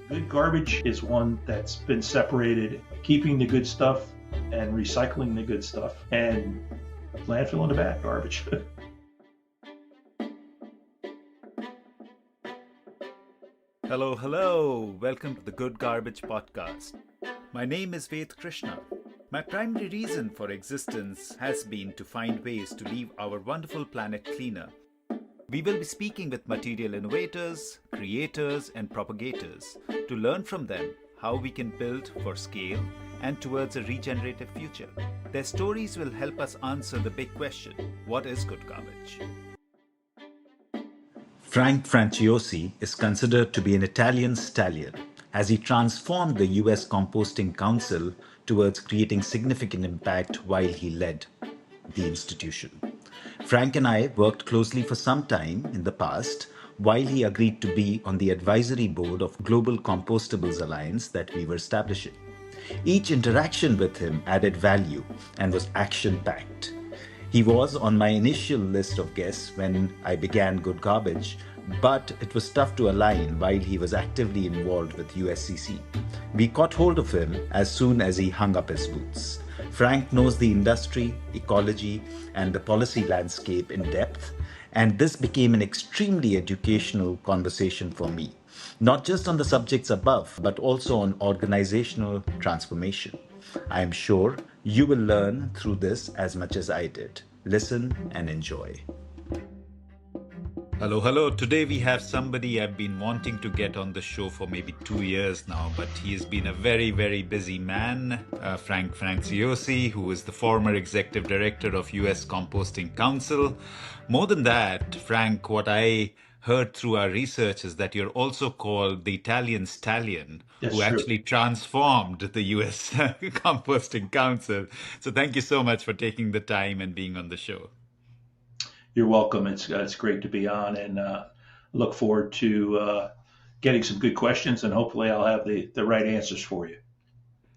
Good garbage is one that's been separated, keeping the good stuff and recycling the good stuff, and landfill in the bad garbage. Hello. Welcome to the Good Garbage Podcast. My name is Ved Krishna. My primary reason for existence has been to find ways to leave our wonderful planet cleaner. We will be speaking with material innovators, creators, and propagators to learn from them how we can build for scale and towards a regenerative future. Their stories will help us answer the big question, what is good garbage? Frank Franciosi is considered to be an Italian stallion as he transformed the US Composting Council towards creating significant impact while he led the institution. Frank and I worked closely for some time in the past while he agreed to be on the advisory board of Global Compostables Alliance that we were establishing. Each interaction with him added value and was action-packed. He was on my initial list of guests when I began Good Garbage, but it was tough to align while he was actively involved with USCC. We caught hold of him as soon as he hung up his boots. Frank knows the industry, ecology, and the policy landscape in depth, and this became an extremely educational conversation for me, not just on the subjects above, but also on organizational transformation. I am sure you will learn through this as much as I did. Listen and enjoy. Hello. Today we have somebody I've been wanting to get on the show for maybe 2 years now, but he's been a very busy man. Frank Franciosi, who is the former executive director of US Composting Council. More than that, Frank, what I heard through our research is that you're also called the Italian Stallion, That's who true. actually transformed the US Composting Council. So thank you so much for taking the time and being on the show. You're welcome. It's great to be on, and look forward to getting some good questions, and hopefully I'll have the right answers for you.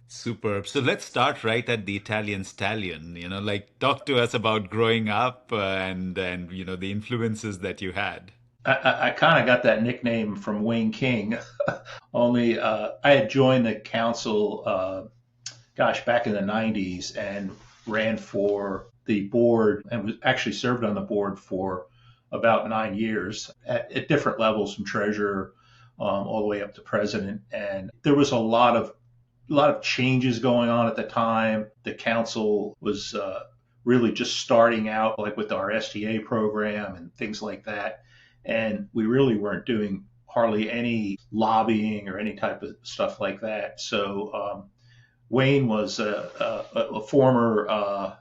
Superb. So let's start right at the Italian Stallion. Talk to us about growing up and the influences that you had. I kind of got that nickname from Wayne King, only I had joined the council, back in the 90s and ran for the board and was actually served on the board for about 9 years at different levels, from treasurer all the way up to president. And there was a lot of changes going on at the time. The council was really just starting out, like with our STA program and things like that. And we really weren't doing hardly any lobbying or any type of stuff like that. So Wayne was a former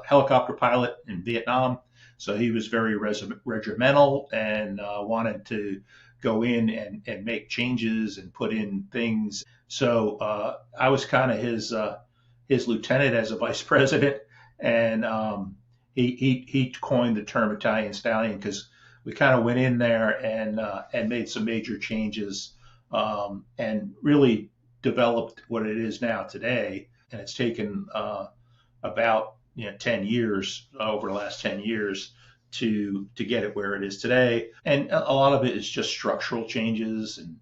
helicopter pilot in Vietnam. So he was very regimental and wanted to go in and make changes and put in things. So I was kind of his lieutenant as a vice president. And he coined the term Italian Stallion because we kind of went in there and made some major changes and really developed what it is now today. And it's taken about 10 years, over the last 10 years, to get it where it is today. And a lot of it is just structural changes and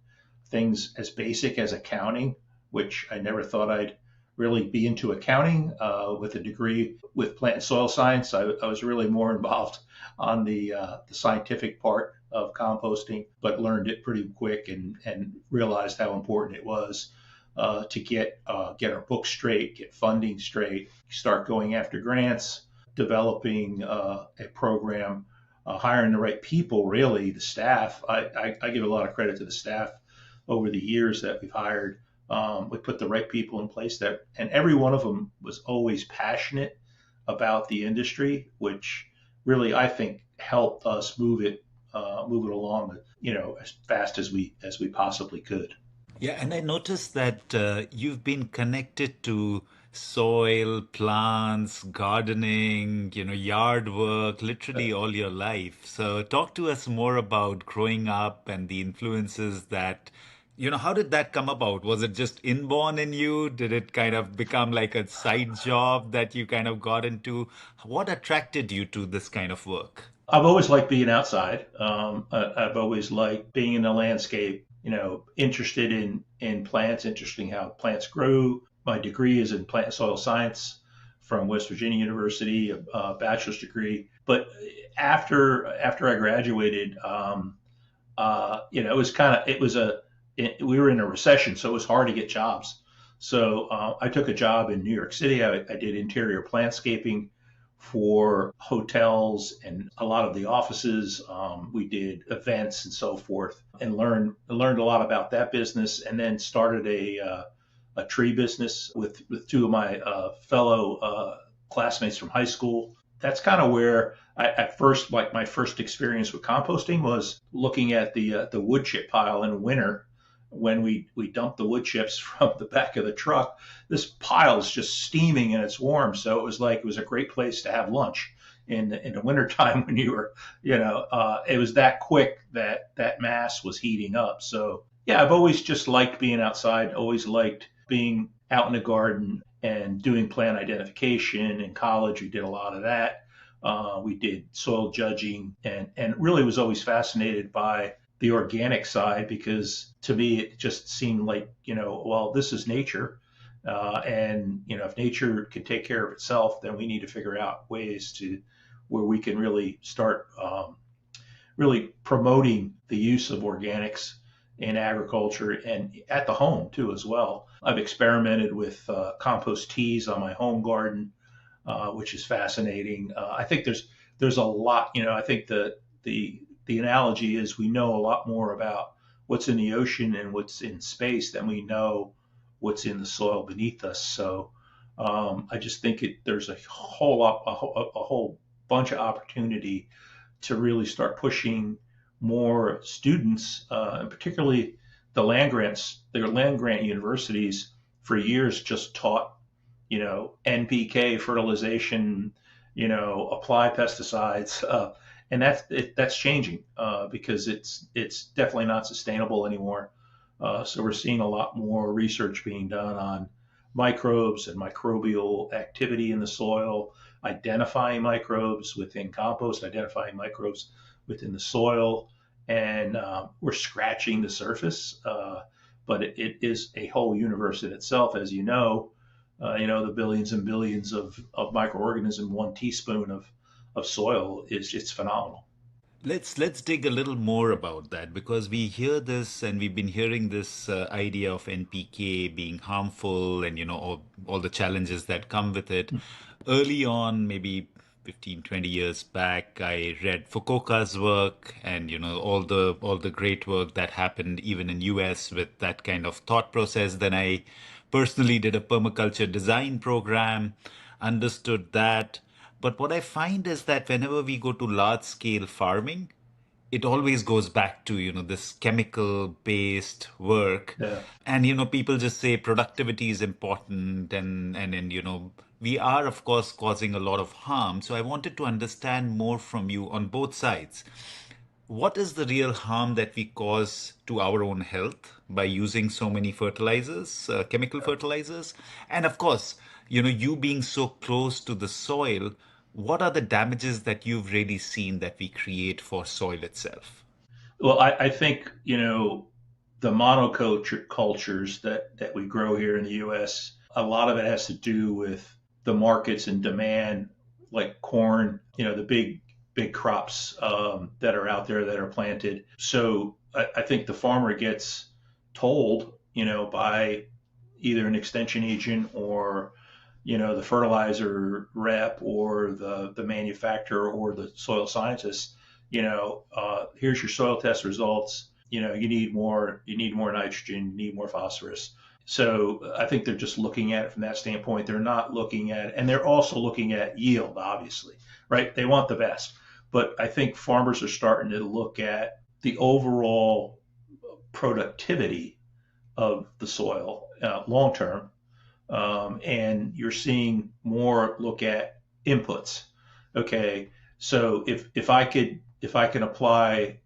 things as basic as accounting, which I never thought I'd really be into accounting. With a degree with plant and soil science, I was really more involved on the scientific part of composting, but learned it pretty quick and realized how important it was to get our books straight, get funding straight, start going after grants, developing a program, hiring the right people, really, the staff. I give a lot of credit to the staff over the years that we've hired. We put the right people in place and every one of them was always passionate about the industry, which really, I think, helped us move it along, as fast as we possibly could. Yeah, and I noticed that you've been connected to soil, plants, gardening, yard work, literally all your life. So talk to us more about growing up and the influences that, how did that come about? Was it just inborn in you? Did it kind of become like a side job that you kind of got into? What attracted you to this kind of work? I've always liked being outside. I've always liked being in the landscape. interested in plants, interesting how plants grew. My degree is in plant and soil science from West Virginia University, a bachelor's degree. But after I graduated, it was kind of we were in a recession, so it was hard to get jobs. So I took a job in New York City. I did interior plantscaping for hotels and a lot of the offices. We did events and so forth, and learned a lot about that business, and then started a tree business with two of my fellow classmates from high school. That's kind of where at first, like my first experience with composting was looking at the wood chip pile in winter when we dump the wood chips from the back of the truck. This pile is just steaming and it's warm, so it was a great place to have lunch in the wintertime when you were, it was that quick that mass was heating up. So yeah, I've always just liked being outside, always liked being out in the garden and doing plant identification. In college, we did a lot of that. We did soil judging, and really was always fascinated by the organic side, because to me it just seemed like, well, this is nature, and if nature can take care of itself, then we need to figure out ways to where we can really start really promoting the use of organics in agriculture and at the home too as well. I've experimented with compost teas on my home garden, which is fascinating. I think there's a lot. I think the analogy is we know a lot more about what's in the ocean and what's in space than we know what's in the soil beneath us. So I just think there's a whole bunch of opportunity to really start pushing more students, and particularly the land grant universities for years just taught, NPK fertilization, apply pesticides, and that's changing because it's definitely not sustainable anymore. So we're seeing a lot more research being done on microbes and microbial activity in the soil, identifying microbes within compost, identifying microbes within the soil, and we're scratching the surface. But it is a whole universe in itself, as you know. The billions and billions of microorganisms, 1 teaspoon of soil it's phenomenal. Let's dig a little more about that, because we hear this and we've been hearing this idea of NPK being harmful, and all the challenges that come with it. Early on, maybe 15, 20 years back, I read Fukuoka's work, and all the great work that happened even in US with that kind of thought process. Then I personally did a permaculture design program, understood that. But what I find is that whenever we go to large scale farming, it always goes back to, this chemical based work. Yeah. And, people just say productivity is important, and we are, of course, causing a lot of harm. So I wanted to understand more from you on both sides. What is the real harm that we cause to our own health by using so many fertilizers, chemical fertilizers? And of course, you being so close to the soil, what are the damages that you've really seen that we create for soil itself? Well, I think, the monoculture cultures that we grow here in the U.S., a lot of it has to do with the markets and demand, like corn, the big crops that are out there that are planted. So I think the farmer gets told, by either an extension agent or the fertilizer rep or the manufacturer or the soil scientist, here's your soil test results. You need more nitrogen, you need more phosphorus. So I think they're just looking at it from that standpoint. They're not looking at, and they're also looking at yield, obviously, right? They want the best. But I think farmers are starting to look at the overall productivity of the soil long term, and you're seeing more look at inputs. Okay, so if I can apply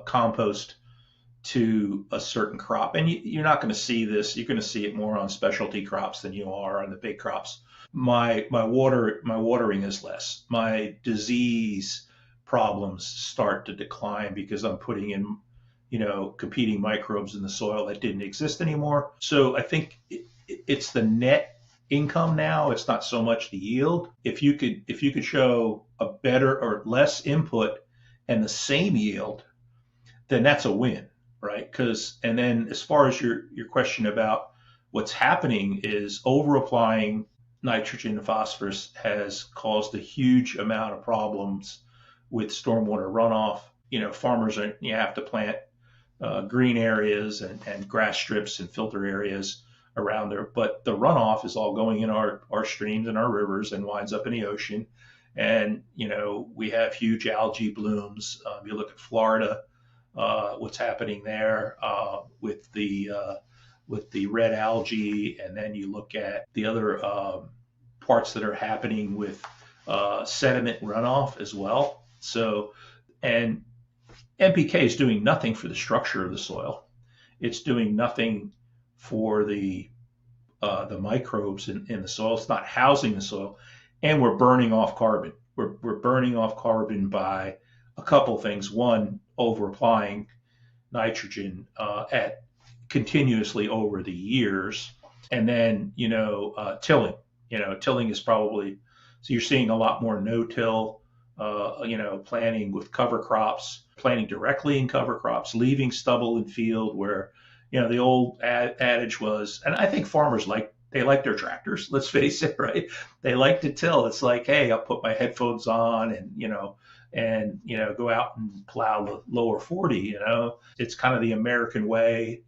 compost to a certain crop, and you're not going to see this, you're going to see it more on specialty crops than you are on the big crops. My watering is less. My disease problems start to decline because I'm putting in competing microbes in the soil that didn't exist anymore. So I think it's the net income now. It's not so much the yield. If you could show a better or less input and the same yield, then that's a win, right? Because and then as far as your question about what's happening is over applying nitrogen and phosphorus has caused a huge amount of problems with stormwater runoff. Farmers you have to plant green areas and grass strips and filter areas around there, but the runoff is all going in our streams and our rivers and winds up in the ocean. And we have huge algae blooms. You look at Florida, what's happening there with the red algae, and then you look at the other parts that are happening with sediment runoff as well. So, and NPK is doing nothing for the structure of the soil. It's doing nothing for the microbes in the soil. It's not housing the soil, and we're burning off carbon. We're burning off carbon by a couple things. One, over applying nitrogen at continuously over the years, and then tilling. Tilling is probably so you're seeing a lot more no-till. Planting with cover crops, planting directly in cover crops, leaving stubble in field where, the old adage was, and I think farmers they like their tractors. Let's face it, right? They like to till. It's like, hey, I'll put my headphones on and go out and plow the lower 40. It's kind of the American way.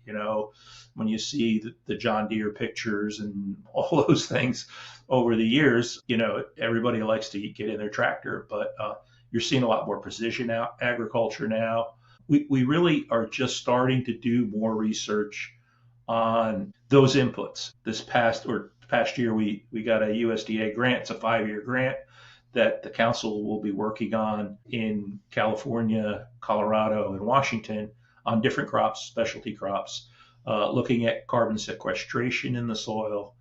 When you see the John Deere pictures and all those things over the years, everybody likes to get in their tractor, but you're seeing a lot more precision agriculture now. We really are just starting to do more research on those inputs. This past year, we got a USDA grant. It's a 5-year grant that the council will be working on in California, Colorado, and Washington on different crops, specialty crops, looking at carbon sequestration in the soil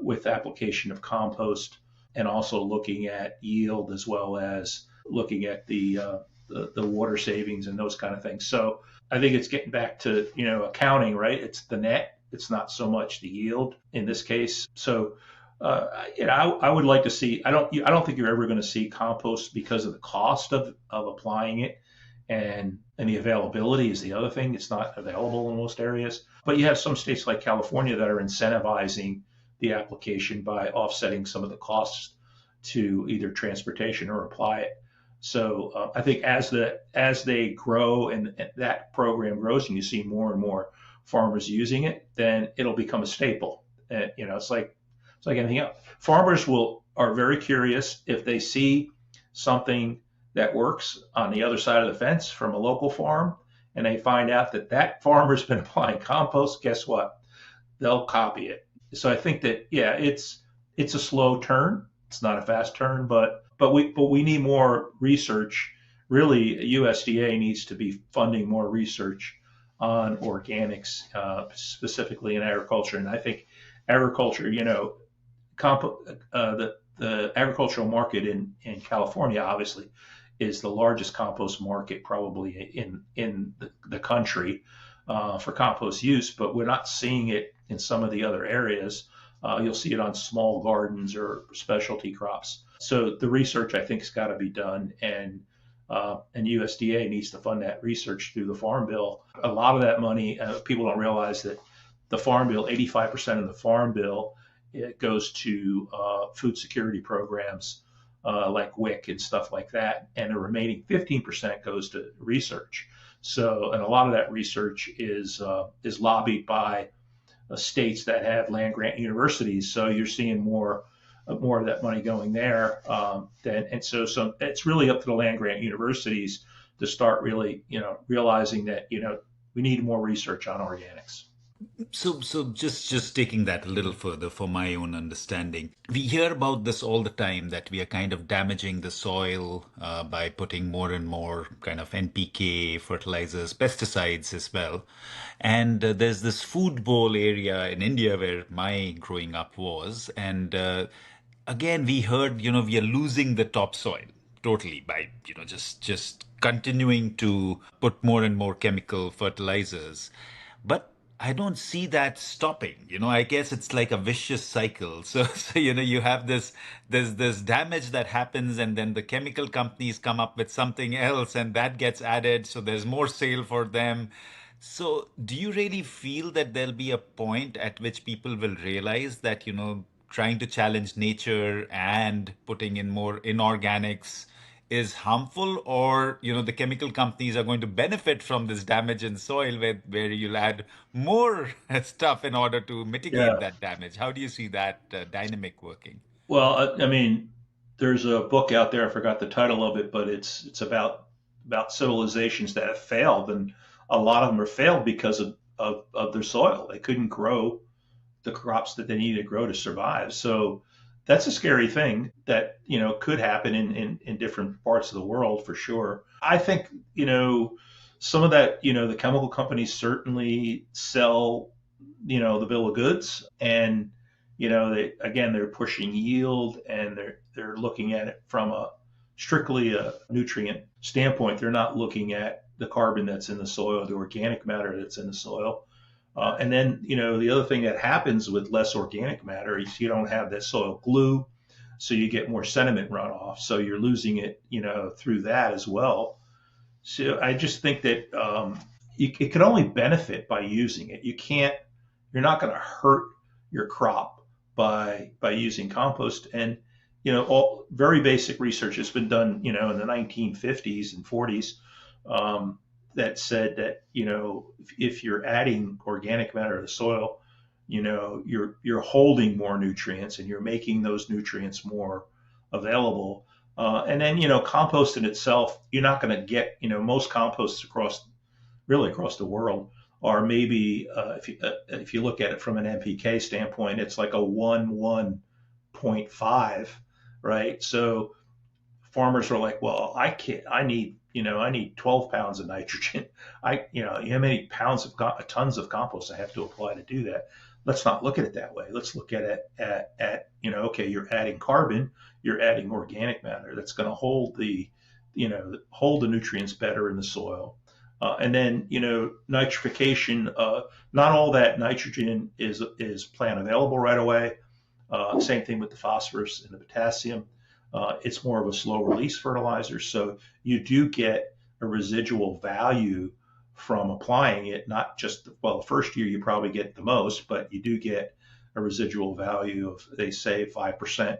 with application of compost, and also looking at yield as well as looking at the water savings and those kind of things. So I think it's getting back to accounting, right? It's the net. It's not so much the yield in this case. So I would like to see. I don't think you're ever going to see compost because of the cost of applying it, and the availability is the other thing. It's not available in most areas. But you have some states like California that are incentivizing the application by offsetting some of the costs to either transportation or apply it. So I think as they grow and that program grows, and you see more and more farmers using it, then it'll become a staple. It's like anything else. Farmers are very curious if they see something that works on the other side of the fence from a local farm, and they find out that farmer's been applying compost. Guess what? They'll copy it. So I think that it's a slow turn. It's not a fast turn, but we need more research. Really, USDA needs to be funding more research on organics, specifically in agriculture. And I think agriculture, the agricultural market in California obviously is the largest compost market probably in the country for compost use, but we're not seeing it in some of the other areas. You'll see it on small gardens or specialty crops. So the research, I think, has got to be done, and USDA needs to fund that research through the Farm Bill. A lot of that money, people don't realize that the Farm Bill, 85% of the Farm Bill, it goes to food security programs like WIC and stuff like that, and the remaining 15% goes to research. So, and a lot of that research is lobbied by states that have land grant universities. So you're seeing more of that money going there. And so it's really up to the land grant universities to start really, realizing that, we need more research on organics. So just taking that a little further for my own understanding, we hear about this all the time that we are kind of damaging the soil by putting more and more kind of NPK, fertilizers, pesticides as well. And there's this food bowl area in India where my growing up was, and again we heard we are losing the topsoil totally by just continuing to put more and more chemical fertilizers. But I don't see that stopping. I guess it's like a vicious cycle. So you have this damage that happens, and then the chemical companies come up with something else, and that gets added. So there's more sale for them. So do you really feel that there'll be a point at which people will realize that, trying to challenge nature and putting in more inorganics is harmful, or the chemical companies are going to benefit from this damage in soil where you'll add more stuff in order to mitigate Yeah. that damage? How do you see that dynamic working? Well, I mean, there's a book out there. I forgot the title of it, but it's about civilizations that have failed, and a lot of them are failed because of their soil. They couldn't grow the crops that they needed to grow to survive. So that's a scary thing that could happen in different parts of the world for sure. I think some of that the chemical companies certainly sell the bill of goods, and they're pushing yield, and they're looking at it from a strictly a nutrient standpoint. They're not looking at the carbon that's in the soil, the organic matter that's in the soil. And then, the other thing that happens with less organic matter is you don't have that soil glue, so you get more sediment runoff. So you're losing it, through that as well. So I just think that it can only benefit by using it. You're not going to hurt your crop by using compost. And all very basic research has been done, in the 1950s and 40s, that said that if you're adding organic matter to the soil, you're holding more nutrients, and you're making those nutrients more available. And then compost in itself, you're not going to get most composts across the world are maybe if you look at it from an NPK standpoint, it's like a 1.5, right? So farmers are like, well, I need 12 pounds of nitrogen. How many tons of compost I have to apply to do that? Let's not look at it that way. Let's look at it okay, you're adding carbon, you're adding organic matter that's going to hold the nutrients better in the soil. And then, nitrification, not all that nitrogen is plant available right away. Same thing with the phosphorus and the potassium. It's more of a slow release fertilizer. So you do get a residual value from applying it, not just, well, the first year you probably get the most, but you do get a residual value of, they say, 5%,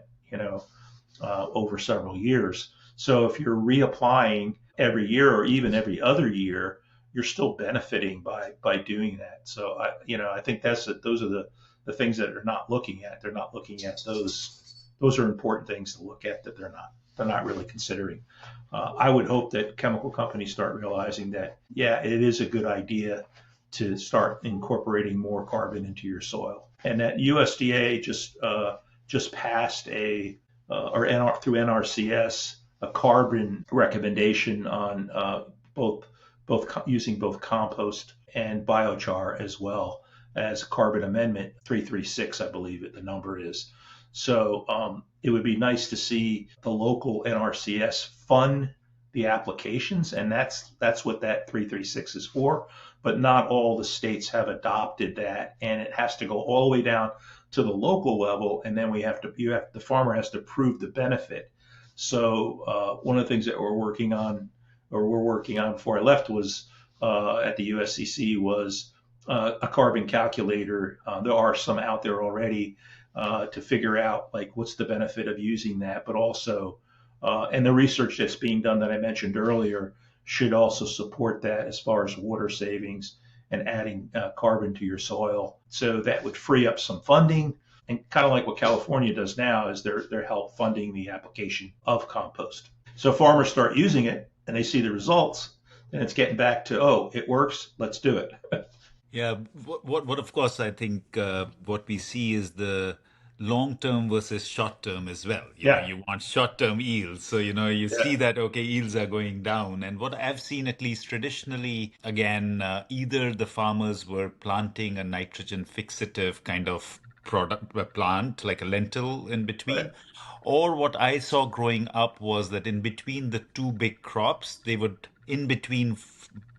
over several years. So if you're reapplying every year or even every other year, you're still benefiting by doing that. So I think those are the things that they're not looking at. They're not looking at those. Those are important things to look at that they're not really considering. I would hope that chemical companies start realizing that, yeah, it is a good idea to start incorporating more carbon into your soil, and that USDA just passed through NRCS a carbon recommendation on using both compost and biochar, as well as carbon amendment 336, I believe the number is. So it would be nice to see the local NRCS fund the applications, and that's what that 336 is for. But not all the states have adopted that, and it has to go all the way down to the local level, and then the farmer has to prove the benefit. So one of the things that we're working on before I left was at the USCC was a carbon calculator. There are some out there already to figure out like what's the benefit of using that, but also and the research that's being done that I mentioned earlier should also support that as far as water savings and adding carbon to your soil. So that would free up some funding, and kind of like what California does now is they're help funding the application of compost. So farmers start using it and they see the results, and it's getting back to, oh, it works, let's do it. Yeah, what of course I think what we see is the long term versus short term as well. Yeah, You want short term yields, so you yeah, see that okay, yields are going down. And what I've seen, at least traditionally, again, either the farmers were planting a nitrogen fixative kind of product plant, like a lentil in right. between, or what I saw growing up was that in between the two big crops, they would in between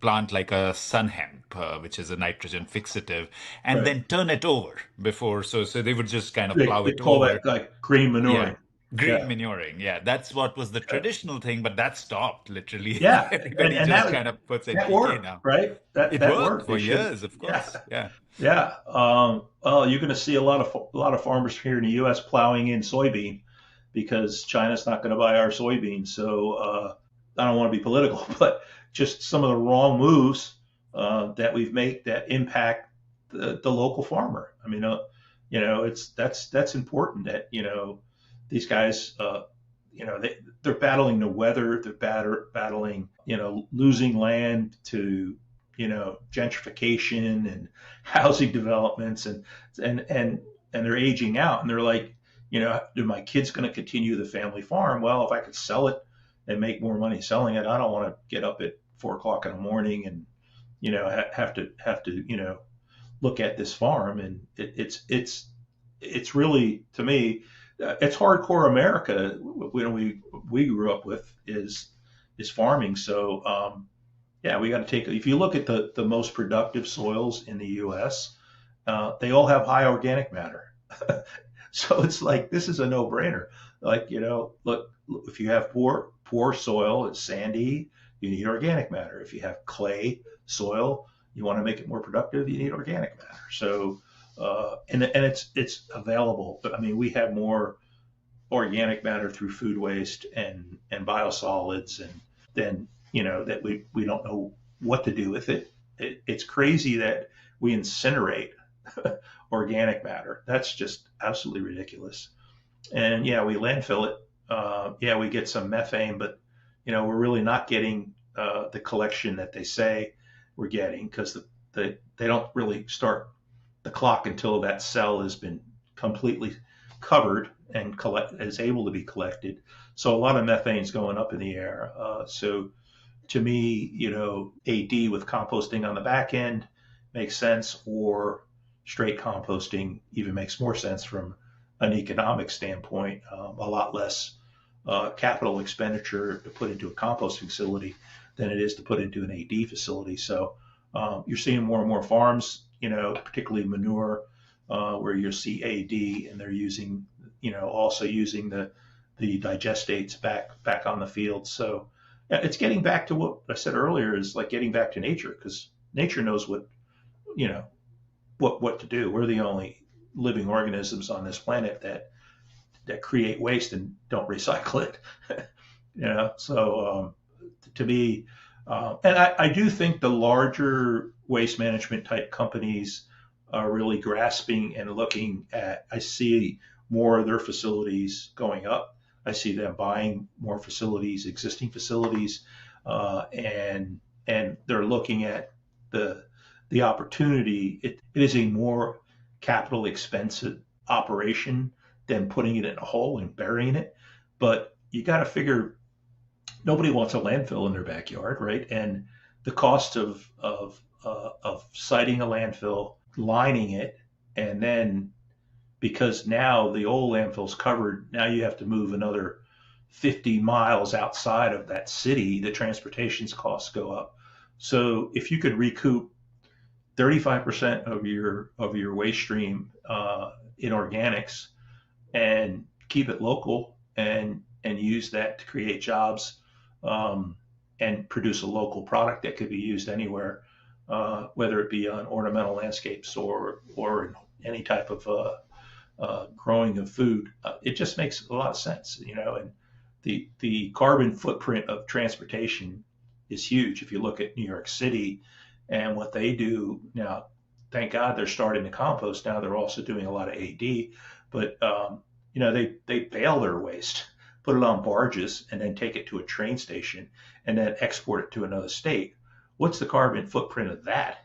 plant like a sun hemp, which is a nitrogen fixative, and Right. then turn it over before. So they would just kind of They, plow they it call that over. like green Yeah. manuring. Green Yeah. manuring. Yeah. That's what was the Yeah. traditional thing, but that stopped literally. Yeah. Everybody And just kind of puts that NPK worked, now. right? That It that worked worked. for They should. years, of Yeah. course. Yeah. Yeah. Well, you're going to see a lot of farmers here in the U.S. plowing in soybean because China's not going to buy our soybeans. So I don't want to be political, but just some of the wrong moves that we've made that impact the local farmer. I mean, that's important that these guys they're battling the weather, they're battling losing land to gentrification and housing developments and they're aging out and they're like, are my kids going to continue the family farm? Well, if I could sell it and make more money selling it, I don't want to get up at 4 o'clock in the morning and have to look at this farm. And it's really, to me, it's hardcore America. We grew up with is farming. So yeah, we got to take. If you look at the most productive soils in the U.S., they all have high organic matter. So it's like this is a no-brainer. Like look, if you have poor soil, it's sandy, you need organic matter. If you have clay soil, you want to make it more productive, you need organic matter. So and it's available. But I mean, we have more organic matter through food waste and biosolids and then that we don't know what to do with it's crazy that we incinerate organic matter. That's just absolutely ridiculous. And yeah, we landfill it. Yeah, we get some methane, but we're really not getting the collection that they say we're getting because they don't really start the clock until that cell has been completely covered and is able to be collected. So a lot of methane is going up in the air. So to me, AD with composting on the back end makes sense, or straight composting even makes more sense from an economic standpoint. A lot less capital expenditure to put into a compost facility than it is to put into an AD facility. So you're seeing more and more farms, particularly manure, where you'll see AD, and they're using, also using the digestates back on the field. So yeah, it's getting back to what I said earlier, is like getting back to nature, because nature knows you know, what to do. We're the only living organisms on this planet that create waste and don't recycle it. So to me, and I do think the larger waste management type companies are really grasping and looking at. I see more of their facilities going up. I see them buying more facilities, existing facilities, and they're looking at the the opportunity. It is a more capital expensive operation than putting it in a hole and burying it. But you got to figure nobody wants a landfill in their backyard, right? And the cost of siting a landfill, lining it, and then because now the old landfill's covered, now you have to move another 50 miles outside of that city. The transportation costs go up. So if you could recoup 35% of your waste stream in organics and keep it local and use that to create jobs, and produce a local product that could be used anywhere, whether it be on ornamental landscapes or any type of growing of food. It just makes a lot of sense, and the carbon footprint of transportation is huge. If you look at New York City and what they do now, thank God they're starting to compost now. They're also doing a lot of AD, but they bale their waste, put it on barges, and then take it to a train station and then export it to another state. What's the carbon footprint of that,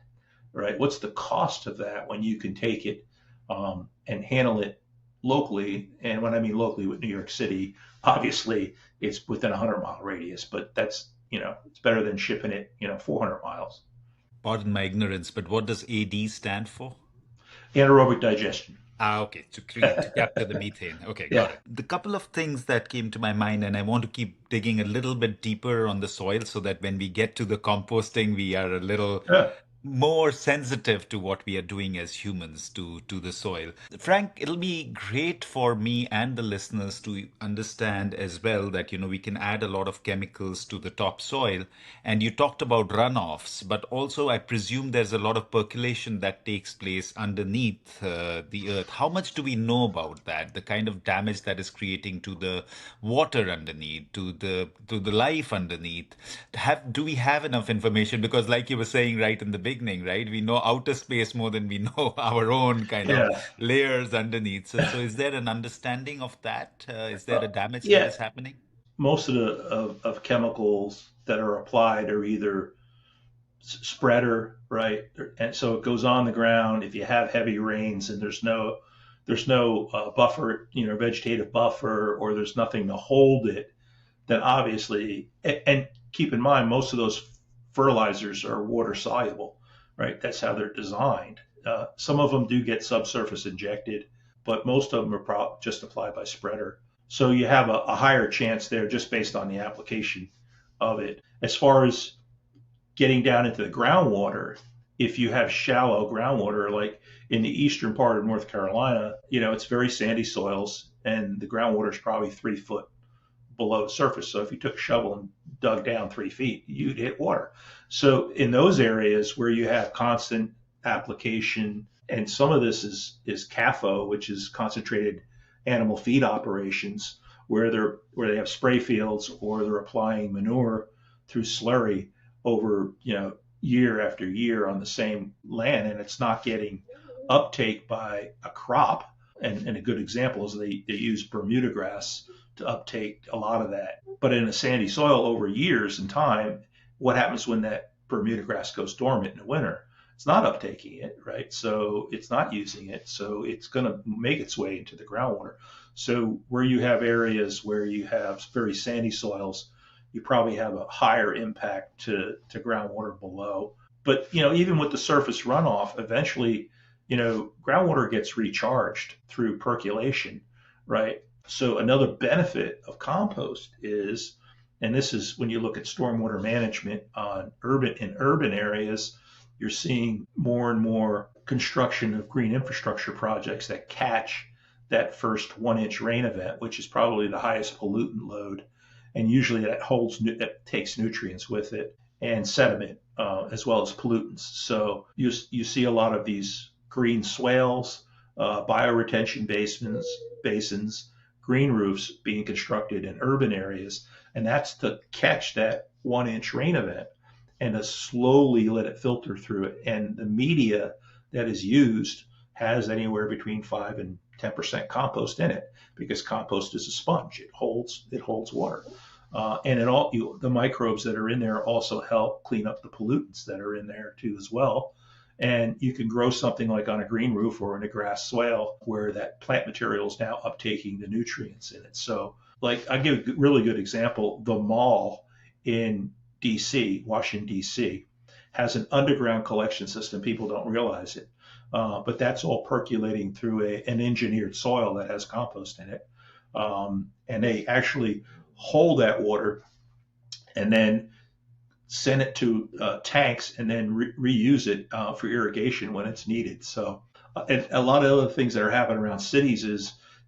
right? What's the cost of that when you can take it and handle it locally? And when I mean locally with New York City, obviously it's within a 100-mile radius, but that's, it's better than shipping it, 400 miles. Pardon my ignorance, but what does AD stand for? Anaerobic digestion. Okay, to capture the methane. Okay, got Yeah. it. The couple of things that came to my mind, and I want to keep digging a little bit deeper on the soil so that when we get to the composting, we are a little Yeah. more sensitive to what we are doing as humans to the soil. Frank, it'll be great for me and the listeners to understand as well that we can add a lot of chemicals to the topsoil. And you talked about runoffs, but also I presume there's a lot of percolation that takes place underneath the earth. How much do we know about that? The kind of damage that is creating to the water underneath, to the life underneath. Do we have enough information? Because like you were saying right in the beginning, right? We know outer space more than we know our own kind of Yeah. layers underneath. So is there an understanding of that? Is there a damage that Yeah. is happening? Most of of chemicals that are applied are either spreader, right? And so it goes on the ground. If you have heavy rains and there's no buffer, vegetative buffer, or there's nothing to hold it, then obviously, and keep in mind, most of those fertilizers are water soluble, right? That's how they're designed. Some of them do get subsurface injected, but most of them are just applied by spreader. So you have a higher chance there just based on the application of it. As far as getting down into the groundwater, if you have shallow groundwater, like in the eastern part of North Carolina, it's very sandy soils, and the groundwater is probably 3 foot below the surface. So if you took a shovel and dug down 3 feet, you'd hit water. So in those areas where you have constant application, and some of this is CAFO, which is concentrated animal feed operations, where they have spray fields or they're applying manure through slurry over year after year on the same land, and it's not getting uptake by a crop. And a good example is they use Bermuda grass to uptake a lot of that. But in a sandy soil over years and time, what happens when that Bermuda grass goes dormant in the winter? It's not uptaking it, right? So it's not using it. So it's going to make its way into the groundwater. So where you have areas where you have very sandy soils, you probably have a higher impact to groundwater below. But even with the surface runoff, eventually, groundwater gets recharged through percolation, right? So another benefit of compost is, and this is when you look at stormwater management in urban areas, you're seeing more and more construction of green infrastructure projects that catch that first 1 inch rain event, which is probably the highest pollutant load, and usually that takes nutrients with it and sediment as well as pollutants. So you see a lot of these green swales, bioretention basins, green roofs being constructed in urban areas, and that's to catch that 1 inch rain event and to slowly let it filter through it. And the media that is used has anywhere between 5 and 10% compost in it, because compost is a sponge. It holds water. The microbes that are in there also help clean up the pollutants that are in there too as well. And you can grow something like on a green roof or in a grass swale where that plant material is now uptaking the nutrients in it. So, like, I give a really good example. The mall in DC, Washington, DC, has an underground collection system. People don't realize it. But that's all percolating through an engineered soil that has compost in it. And they actually hold that water and then send it to tanks and then reuse it for irrigation when it's needed. So, and a lot of other things that are happening around cities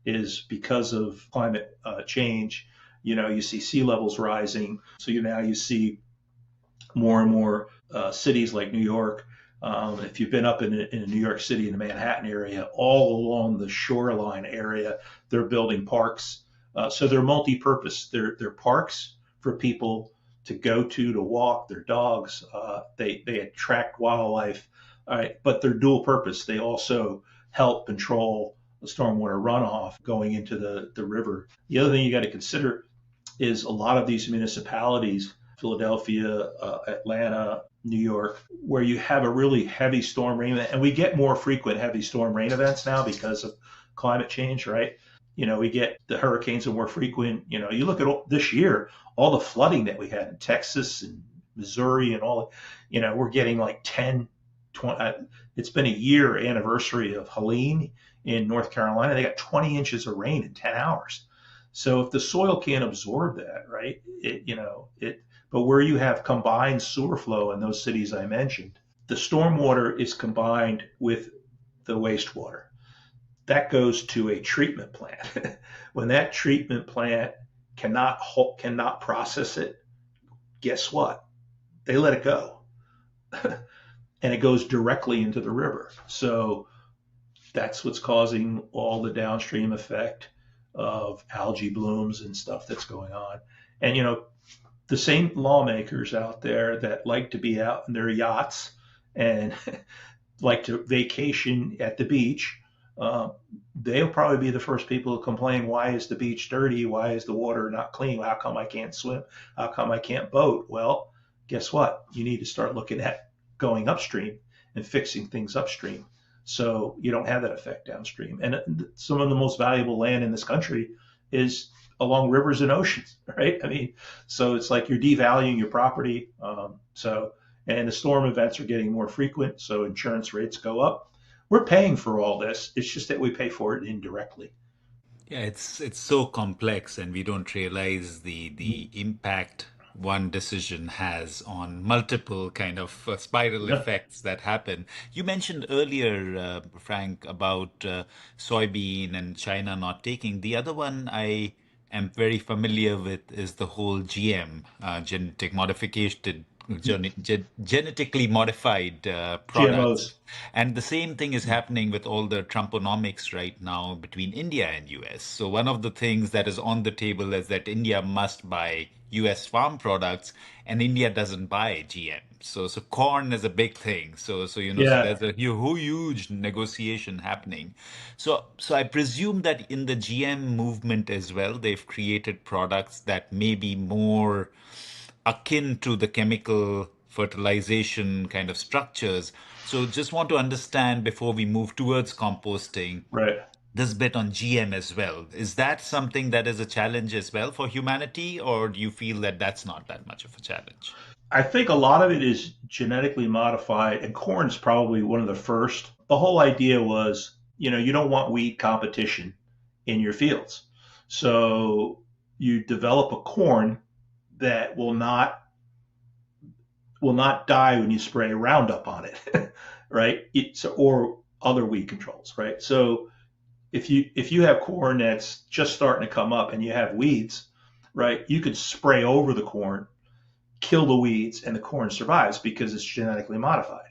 is because of climate change. You see sea levels rising, so now you see more and more cities like New York. If you've been up in New York City in the Manhattan area, all along the shoreline area, they're building parks. So they're multi-purpose. They're parks for people to go to walk their dogs. They attract wildlife, but they're dual purpose. They also help control the stormwater runoff going into the river. The other thing you got to consider is a lot of these municipalities, Philadelphia, Atlanta, New York, where you have a really heavy storm rain event, and we get more frequent heavy storm rain events now because of climate change, right? We get the hurricanes are more frequent. You look at this year, all the flooding that we had in Texas and Missouri and all, we're getting like 10 it's been a year anniversary of Helene in North Carolina. They got 20 inches of rain in 10 hours. So if the soil can't absorb that, right, but where you have combined sewer flow in those cities I mentioned, the stormwater is combined with the wastewater. That goes to a treatment plant. When that treatment plant cannot process it, guess what? They let it go. And it goes directly into the river. So that's what's causing all the downstream effect of algae blooms and stuff that's going on. And, the same lawmakers out there that like to be out in their yachts and like to vacation at the beach, they'll probably be the first people to complain, why is the beach dirty? Why is the water not clean? How come I can't swim? How come I can't boat? Well, guess what? You need to start looking at going upstream and fixing things upstream so you don't have that effect downstream. And some of the most valuable land in this country is along rivers and oceans, right? I mean, so it's like you're devaluing your property. And the storm events are getting more frequent, so insurance rates go up. We're paying for all this. It's just that we pay for it indirectly. Yeah, it's so complex, and we don't realize the impact one decision has on multiple kind of spiral Yeah. effects that happen. You mentioned earlier, Frank, about soybean and China not taking. The other one I am very familiar with is the whole GM, genetically modified products. GMOs. And the same thing is happening with all the Trumponomics right now between India and US. So one of the things that is on the table is that India must buy US farm products and India doesn't buy GM. So corn is a big thing. So Yeah. there's a huge negotiation happening. So I presume that in the GM movement as well, they've created products that may be more akin to the chemical fertilization kind of structures. So just want to understand before we move towards composting, Right. this bit on GM as well. Is that something that is a challenge as well for humanity, or do you feel that that's not that much of a challenge? I think a lot of it is genetically modified, and corn's probably one of the first. The whole idea was, you don't want weed competition in your fields. So you develop a corn that will not die when you spray Roundup on it, right? Or other weed controls, right? So if you have corn that's just starting to come up and you have weeds, right, you could spray over the corn, kill the weeds, and the corn survives because it's genetically modified.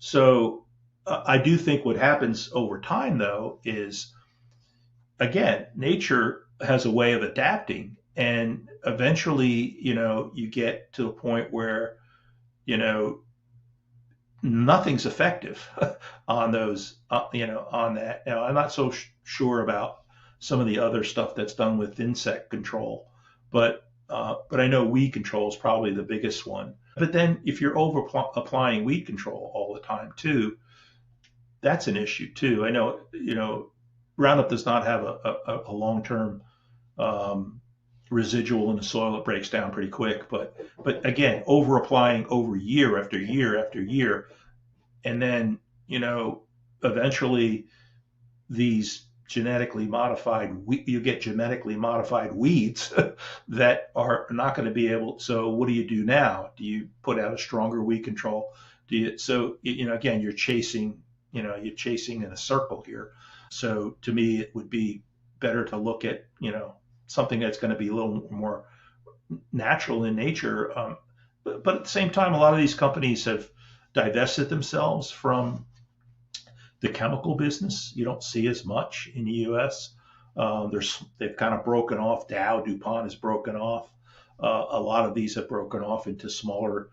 So I do think what happens over time, though, is again, nature has a way of adapting, and eventually, you get to a point where you know nothing's effective on those, on that. Now, I'm not so sure about some of the other stuff that's done with insect control, but I know weed control is probably the biggest one. But then if you're over applying weed control all the time too, that's an issue too. I know, Roundup does not have a long-term residual in the soil. It breaks down pretty quick, but again, over applying over year after year after year, and then eventually these you get genetically modified weeds that are not going to be able. So what do you do now? Do you put out a stronger weed control? Again, you're chasing in a circle here. So to me, it would be better to look at something that's going to be a little more natural in nature. But at the same time, a lot of these companies have divested themselves from the chemical business. You don't see as much in the U.S. They've kind of broken off. Dow, DuPont has broken off. A lot of these have broken off into smaller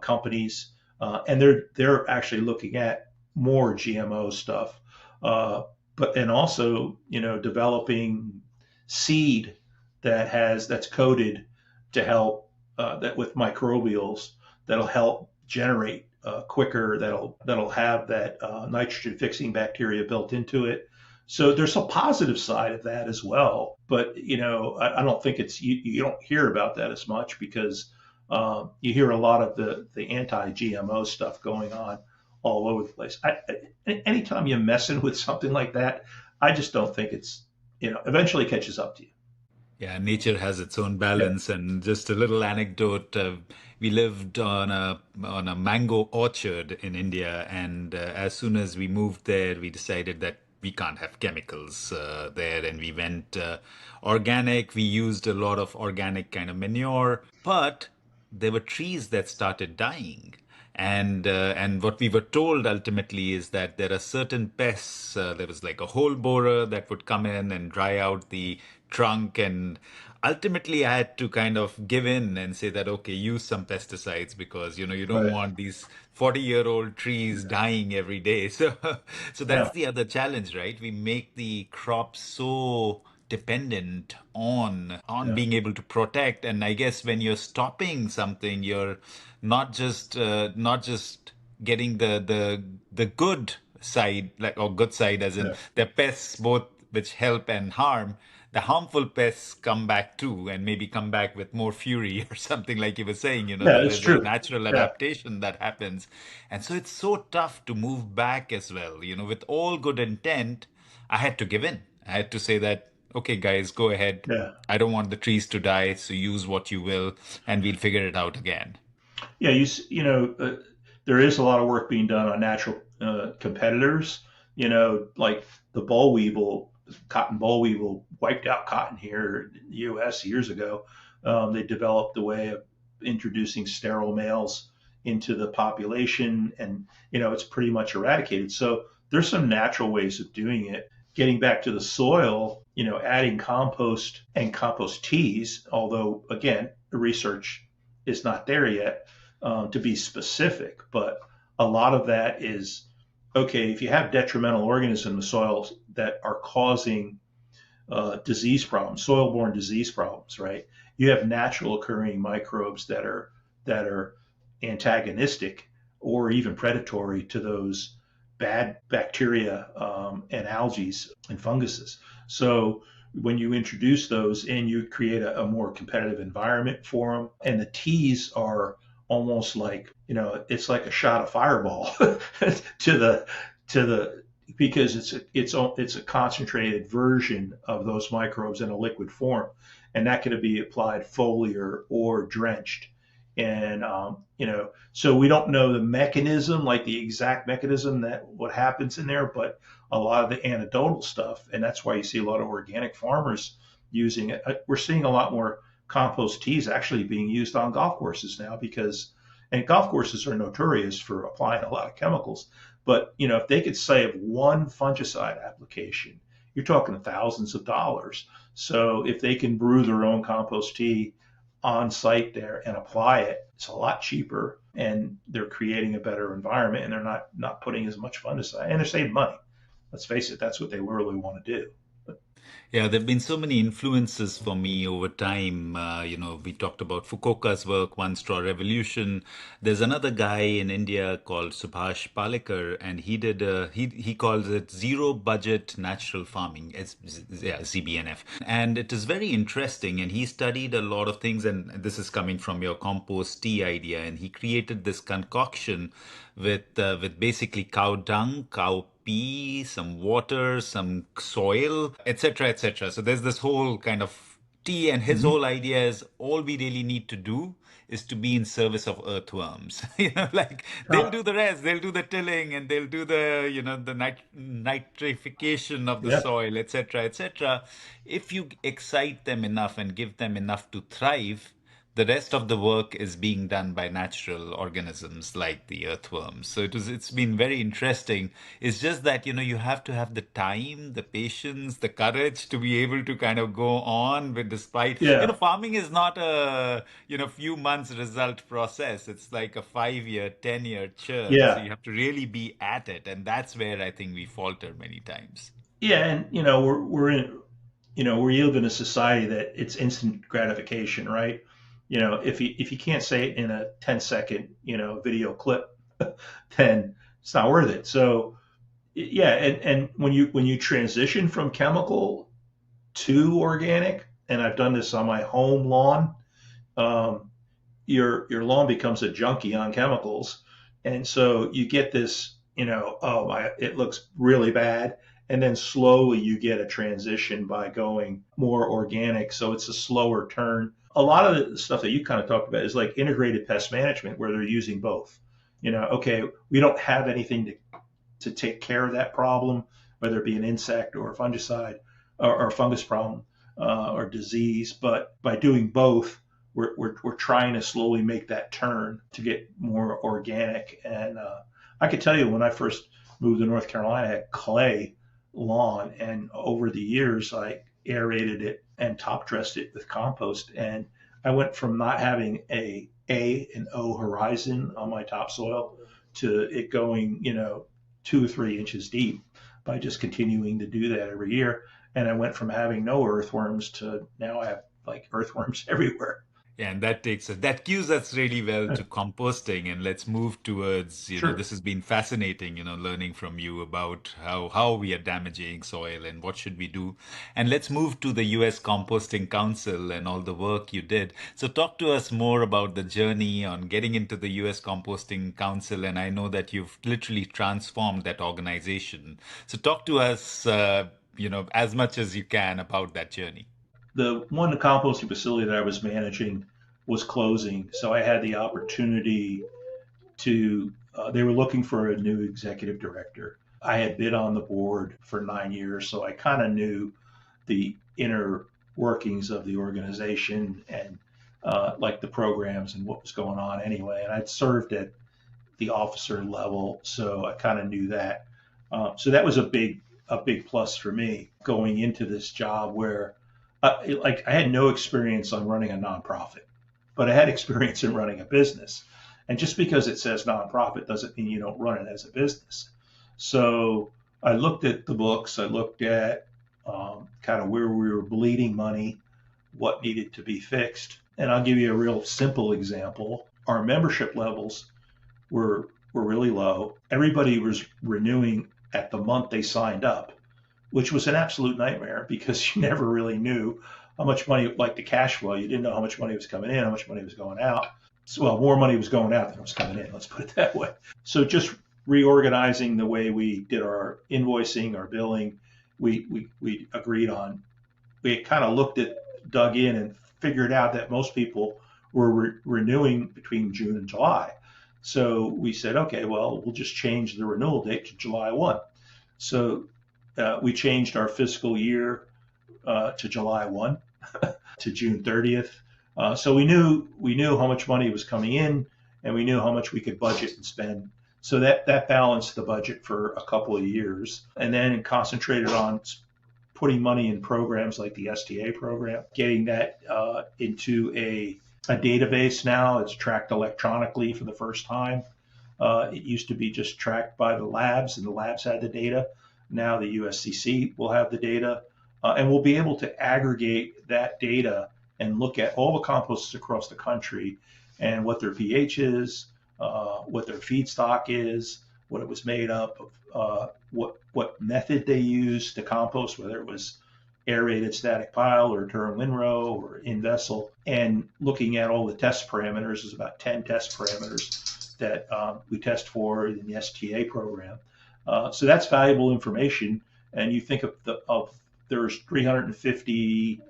companies, and they're actually looking at more GMO stuff, and also developing seed that's coded to help that with microbials that'll help generate quicker, that'll have that nitrogen fixing bacteria built into it. So there's a positive side of that as well. But I don't think you don't hear about that as much because you hear a lot of the anti-GMO stuff going on all over the place. Anytime you're messing with something like that, I just don't think it's, eventually catches up to you. Yeah, nature has its own Yeah. balance. And just a little anecdote: we lived on a mango orchard in India, and as soon as we moved there, we decided that we can't have chemicals there, and we went organic. We used a lot of organic kind of manure, but there were trees that started dying. And what we were told ultimately is that there are certain pests. There was like a hole borer that would come in and dry out the trunk, and ultimately I had to kind of give in and say that okay, use some pesticides, because you don't Right. want these 40-year-old trees dying every day. So that's Yeah. the other challenge, right? We make the crops so dependent on Yeah. being able to protect. And I guess when you're stopping something, you're not just getting the good side, like, or good side as in Yeah. the pests both which help and harm. The harmful pests come back too, and maybe come back with more fury or something, like you were saying. Yeah. There It's is a true. natural Yeah. adaptation that happens. And so it's so tough to move back as well. With all good intent, I had to give in. I had to say that, okay, guys, go ahead. Yeah. I don't want the trees to die, so use what you will, and we'll figure it out again. Yeah. There is a lot of work being done on natural competitors. Like the boll weevil, cotton boll weevil wiped out cotton here in the U.S. years ago. They developed a way of introducing sterile males into the population, and it's pretty much eradicated. So there's some natural ways of doing it. Getting back to the soil, adding compost and compost teas, although again, the research is not there yet to be specific, but a lot of that is okay. If you have detrimental organisms in the soils that are causing disease problems, soil-borne disease problems, right? You have natural occurring microbes that are antagonistic or even predatory to those bad bacteria and algae and funguses. So when you introduce those in, you create a more competitive environment for them. And the teas are almost like, it's like a shot of fireball to the because it's a concentrated version of those microbes in a liquid form, and that can be applied foliar or drenched. And so we don't know the mechanism, like the exact mechanism that what happens in there, but a lot of the anecdotal stuff, and that's why you see a lot of organic farmers using it. We're seeing a lot more compost teas actually being used on golf courses now and golf courses are notorious for applying a lot of chemicals. But if they could save one fungicide application, you're talking thousands of dollars. So if they can brew their own compost tea on site there and apply it, it's a lot cheaper, and they're creating a better environment, and they're not putting as much fungicide, and they're saving money. Let's face it, that's what they really want to do. Yeah, there have been so many influences for me over time. We talked about Fukuoka's work, One Straw Revolution. There's another guy in India called Subhash Palekar, and he calls it zero budget natural farming. It's yeah, ZBNF, and it is very interesting. And he studied a lot of things, and this is coming from your compost tea idea. And he created this concoction with basically cow dung, cow pee, some water, some soil, etc., etc. So there's this whole kind of tea, and his Mm-hmm. whole idea is all we really need to do is to be in service of earthworms. Like they'll Oh, do the rest, they'll do the tilling, and they'll do the nitrification of the yeah, soil, etc., etc. If you excite them enough and give them enough to thrive, the rest of the work is being done by natural organisms like the earthworms. So it's been very interesting. It's just that you have to have the time, the patience, the courage to be able to kind of go on with, despite yeah, farming is not a few months result process. It's like a 5-year, 10-year churn. So yeah, you have to really be at it, and that's where I think we falter many times. yeah. And we live in a society that it's instant gratification, right? If you can't say it in a 10-second video clip, then it's not worth it. So yeah, and when you transition from chemical to organic, and I've done this on my home lawn, um, your lawn becomes a junkie on chemicals, And so you get this, it looks really bad. And then slowly you get a transition by going more organic. So it's a slower turn. A lot of the stuff that you kind of talked about is like integrated pest management, where they're using both. Okay, we don't have anything to take care of that problem, whether it be an insect or a fungicide or a fungus problem or disease. But by doing both, we're trying to slowly make that turn to get more organic. And I could tell you when I first moved to North Carolina, I had clay lawn, and over the years I aerated it and top dressed it with compost. And I went from not having a and O horizon on my topsoil to it going, 2 or 3 inches deep by just continuing to do that every year. And I went from having no earthworms to now I have like earthworms everywhere. Yeah, and that cues us really well to composting. And let's move towards, Sure. this has been fascinating, learning from you about how we are damaging soil and what should we do. And let's move to the US Composting Council and all the work you did. So talk to us more about the journey on getting into the US Composting Council. And I know that you've literally transformed that organization. So talk to us, as much as you can about that journey. The one composting facility that I was managing was closing, so I had the opportunity to. They were looking for a new executive director. I had been on the board for 9 years, so I kind of knew the inner workings of the organization and like the programs and what was going on anyway. And I'd served at the officer level, so I kind of knew that. So that was a big plus for me going into this job where like I had no experience on running a nonprofit, but I had experience in running a business. And just because it says nonprofit doesn't mean you don't run it as a business. So I looked at the books, I looked at kind of where we were bleeding money, what needed to be fixed. And I'll give you a real simple example. Our membership levels were really low. Everybody was renewing at the month they signed up, which was an absolute nightmare because you never really knew how much money, like the cash flow, you didn't know how much money was coming in, how much money was going out. So, well, more money was going out than was coming in, let's put it that way. So just reorganizing the way we did our invoicing, our billing, we agreed on. We kind of dug in and figured out that most people were renewing between June and July. So we said, okay, well, we'll just change the renewal date to July 1. So we changed our fiscal year to July 1 to June 30th. So we knew how much money was coming in, and we knew how much we could budget and spend. So that balanced the budget for a couple of years, and then concentrated on putting money in programs like the STA program, getting that into a database. Now it's tracked electronically for the first time. It used to be just tracked by the labs, and the labs had the data. Now the USCC will have the data, and we'll be able to aggregate that data and look at all the composts across the country and what their pH is, what their feedstock is, what it was made up of, what method they used to compost, whether it was aerated static pile or Durham windrow or in vessel, and looking at all the test parameters. There's about 10 test parameters that we test for in the STA program. So that's valuable information. And you think of there's 350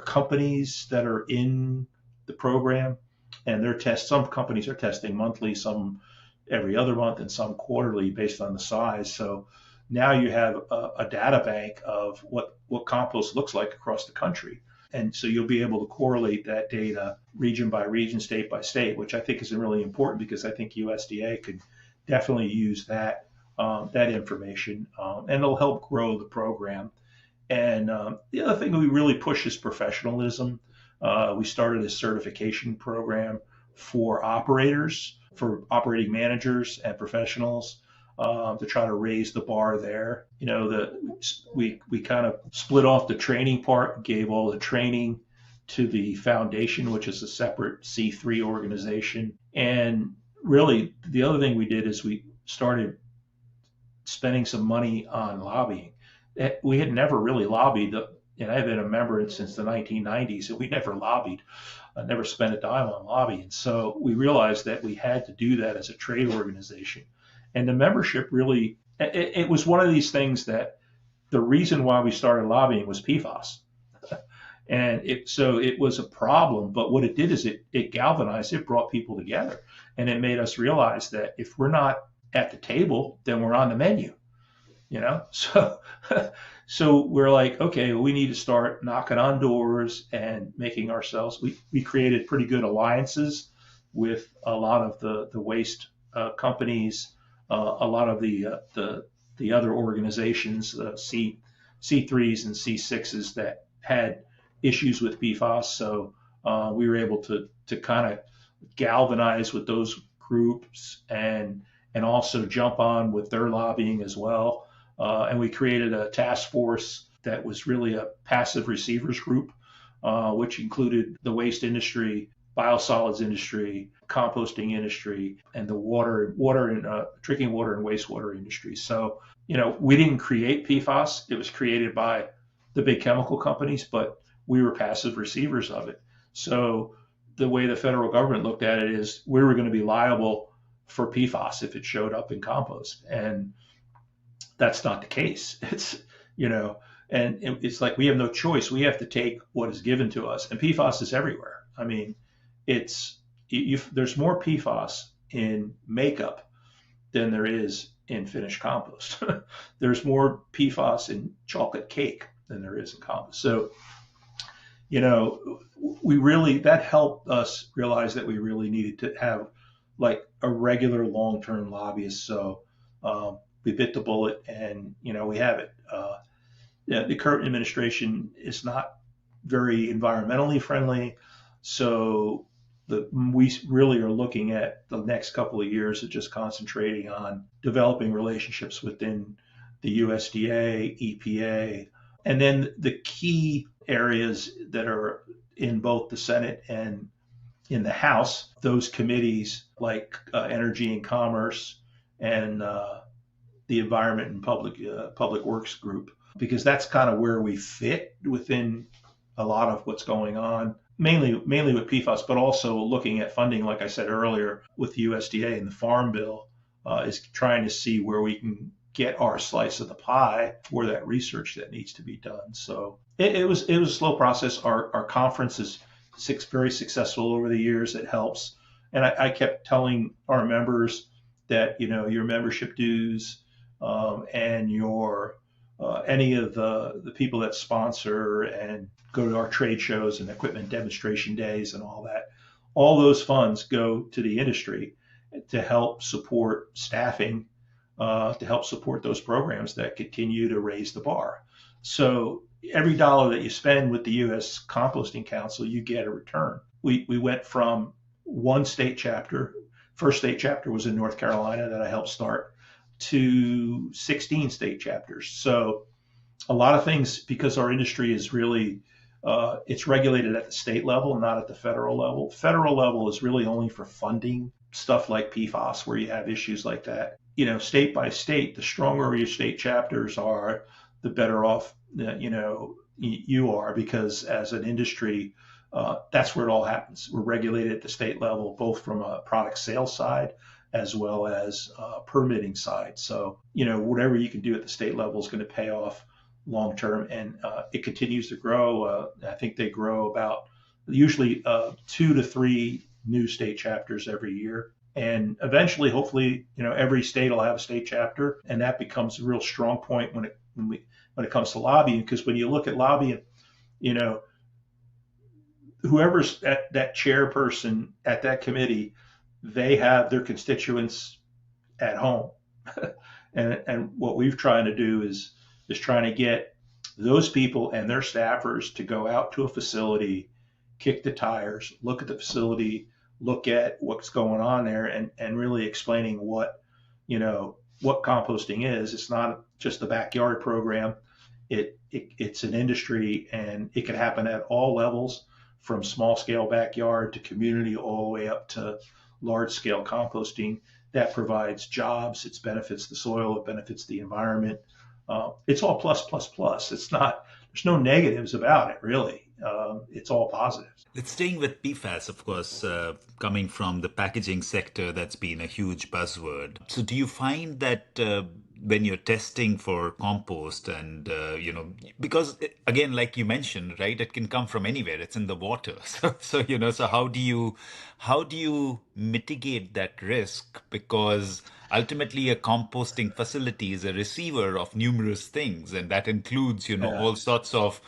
companies that are in the program, and some companies are testing monthly, some every other month, and some quarterly based on the size. So now you have a data bank of what compost looks like across the country. And so you'll be able to correlate that data region by region, state by state, which I think is really important because I think USDA could definitely use that information, and it'll help grow the program. And the other thing we really push is professionalism. We started a certification program for operators, for operating managers and professionals, to try to raise the bar there. We kind of split off the training part, gave all the training to the foundation, which is a separate C3 organization. And really, the other thing we did is we started spending some money on lobbying. We had never really lobbied. And I've been a member since the 1990s, and we never lobbied. never spent a dime on lobbying. So we realized that we had to do that as a trade organization. And the membership really, it was one of these things that the reason why we started lobbying was PFAS. And so it was a problem, but what it did is it galvanized, it brought people together, and it made us realize that if we're not at the table, then we're on the menu, you know? So, so we're like, okay, well, we need to start knocking on doors and making ourselves, we created pretty good alliances with a lot of the waste companies, a lot of the other organizations, C3s and C6s that had issues with PFAS. So we were able to kind of galvanize with those groups and also jump on with their lobbying as well. And we created a task force that was really a passive receivers group, which included the waste industry, biosolids industry, composting industry, and the water and drinking water and wastewater industry. So, you know, we didn't create PFAS. It was created by the big chemical companies, but we were passive receivers of it. So the way the federal government looked at it is we were going to be liable for PFAS if it showed up in compost. And that's not the case. It's, you know, and it's like we have no choice. We have to take what is given to us. And PFAS is everywhere. I mean, there's more PFAS in makeup than there is in finished compost. There's more PFAS in chocolate cake than there is in compost. So, you know, that helped us realize that we really needed to have like a regular long-term lobbyist. So we bit the bullet, and you know, we have it. The current administration is not very environmentally friendly, so we really are looking at the next couple of years of just concentrating on developing relationships within the USDA, EPA, and then the key areas that are in both the Senate and in the House, those committees like Energy and Commerce and the Environment and Public Works group, because that's kind of where we fit within a lot of what's going on, mainly with PFAS, but also looking at funding, like I said earlier, with the USDA and the Farm Bill, is trying to see where we can get our slice of the pie for that research that needs to be done. So it was a slow process. Our conference is very successful over the years. It helps. And I kept telling our members that, you know, your membership dues and your any of the people that sponsor and go to our trade shows and equipment demonstration days and all that, all those funds go to the industry to help support staffing, to help support those programs that continue to raise the bar. So every dollar that you spend with the US Composting Council, you get a return. We went from one state chapter, first state chapter was in North Carolina that I helped start, to 16 state chapters. So a lot of things, because our industry is really, it's regulated at the state level, not at the federal level. Federal level is really only for funding stuff like PFAS, where you have issues like that. You know, state by state, the stronger your state chapters are, the better off, you know, you are, because as an industry, that's where it all happens. We're regulated at the state level, both from a product sales side as well as permitting side. So, you know, whatever you can do at the state level is going to pay off long term, and it continues to grow. I think they grow about usually 2 to 3 new state chapters every year. And eventually, hopefully, you know, every state will have a state chapter, and that becomes a real strong point when it comes to lobbying. Because when you look at lobbying, you know, whoever's that chairperson at that committee, they have their constituents at home. and what we've tried to do is trying to get those people and their staffers to go out to a facility, kick the tires, look at the facility, look at what's going on there, and really explaining what composting is. It's not just a backyard program. It's an industry, and it can happen at all levels, from small scale backyard to community, all the way up to large scale composting that provides jobs. It benefits the soil. It benefits the environment. It's all plus, plus, plus. It's not, there's no negatives about it, really. it's all positive. It's staying with PFAS, of course, coming from the packaging sector, that's been a huge buzzword. So, do you find that when you're testing for compost, and because again, like you mentioned, right, it can come from anywhere. It's in the water. So how do you mitigate that risk? Because ultimately, a composting facility is a receiver of numerous things, and that includes, Yeah. all sorts of,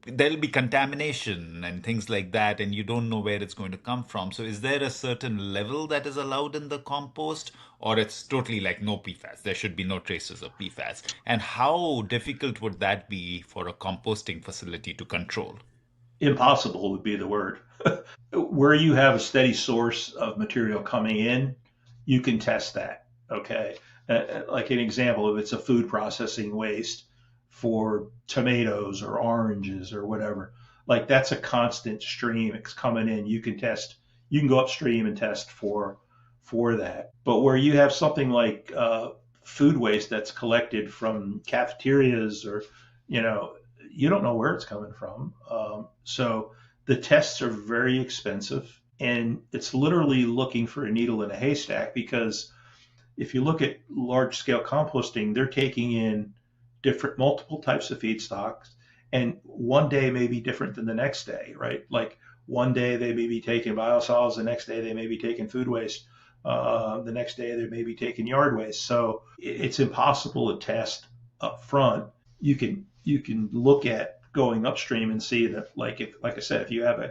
there'll be contamination and things like that, and you don't know where it's going to come from. So is there a certain level that is allowed in the compost, or it's totally like no PFAS? There should be no traces of PFAS. And how difficult would that be for a composting facility to control? Impossible would be the word. Where you have a steady source of material coming in, you can test that. Okay. Like an example, if it's a food processing waste for tomatoes or oranges or whatever, like that's a constant stream. It's coming in. You can test. You can go upstream and test for that. But where you have something like food waste that's collected from cafeterias, or you know, you don't know where it's coming from. So the tests are very expensive, and it's literally looking for a needle in a haystack, because if you look at large scale composting, they're taking in different multiple types of feedstocks, and one day may be different than the next day, right? Like one day they may be taking biosolids, the next day they may be taking food waste, the next day they may be taking yard waste. So it's impossible to test up front. You can look at going upstream and see that, like I said, if you have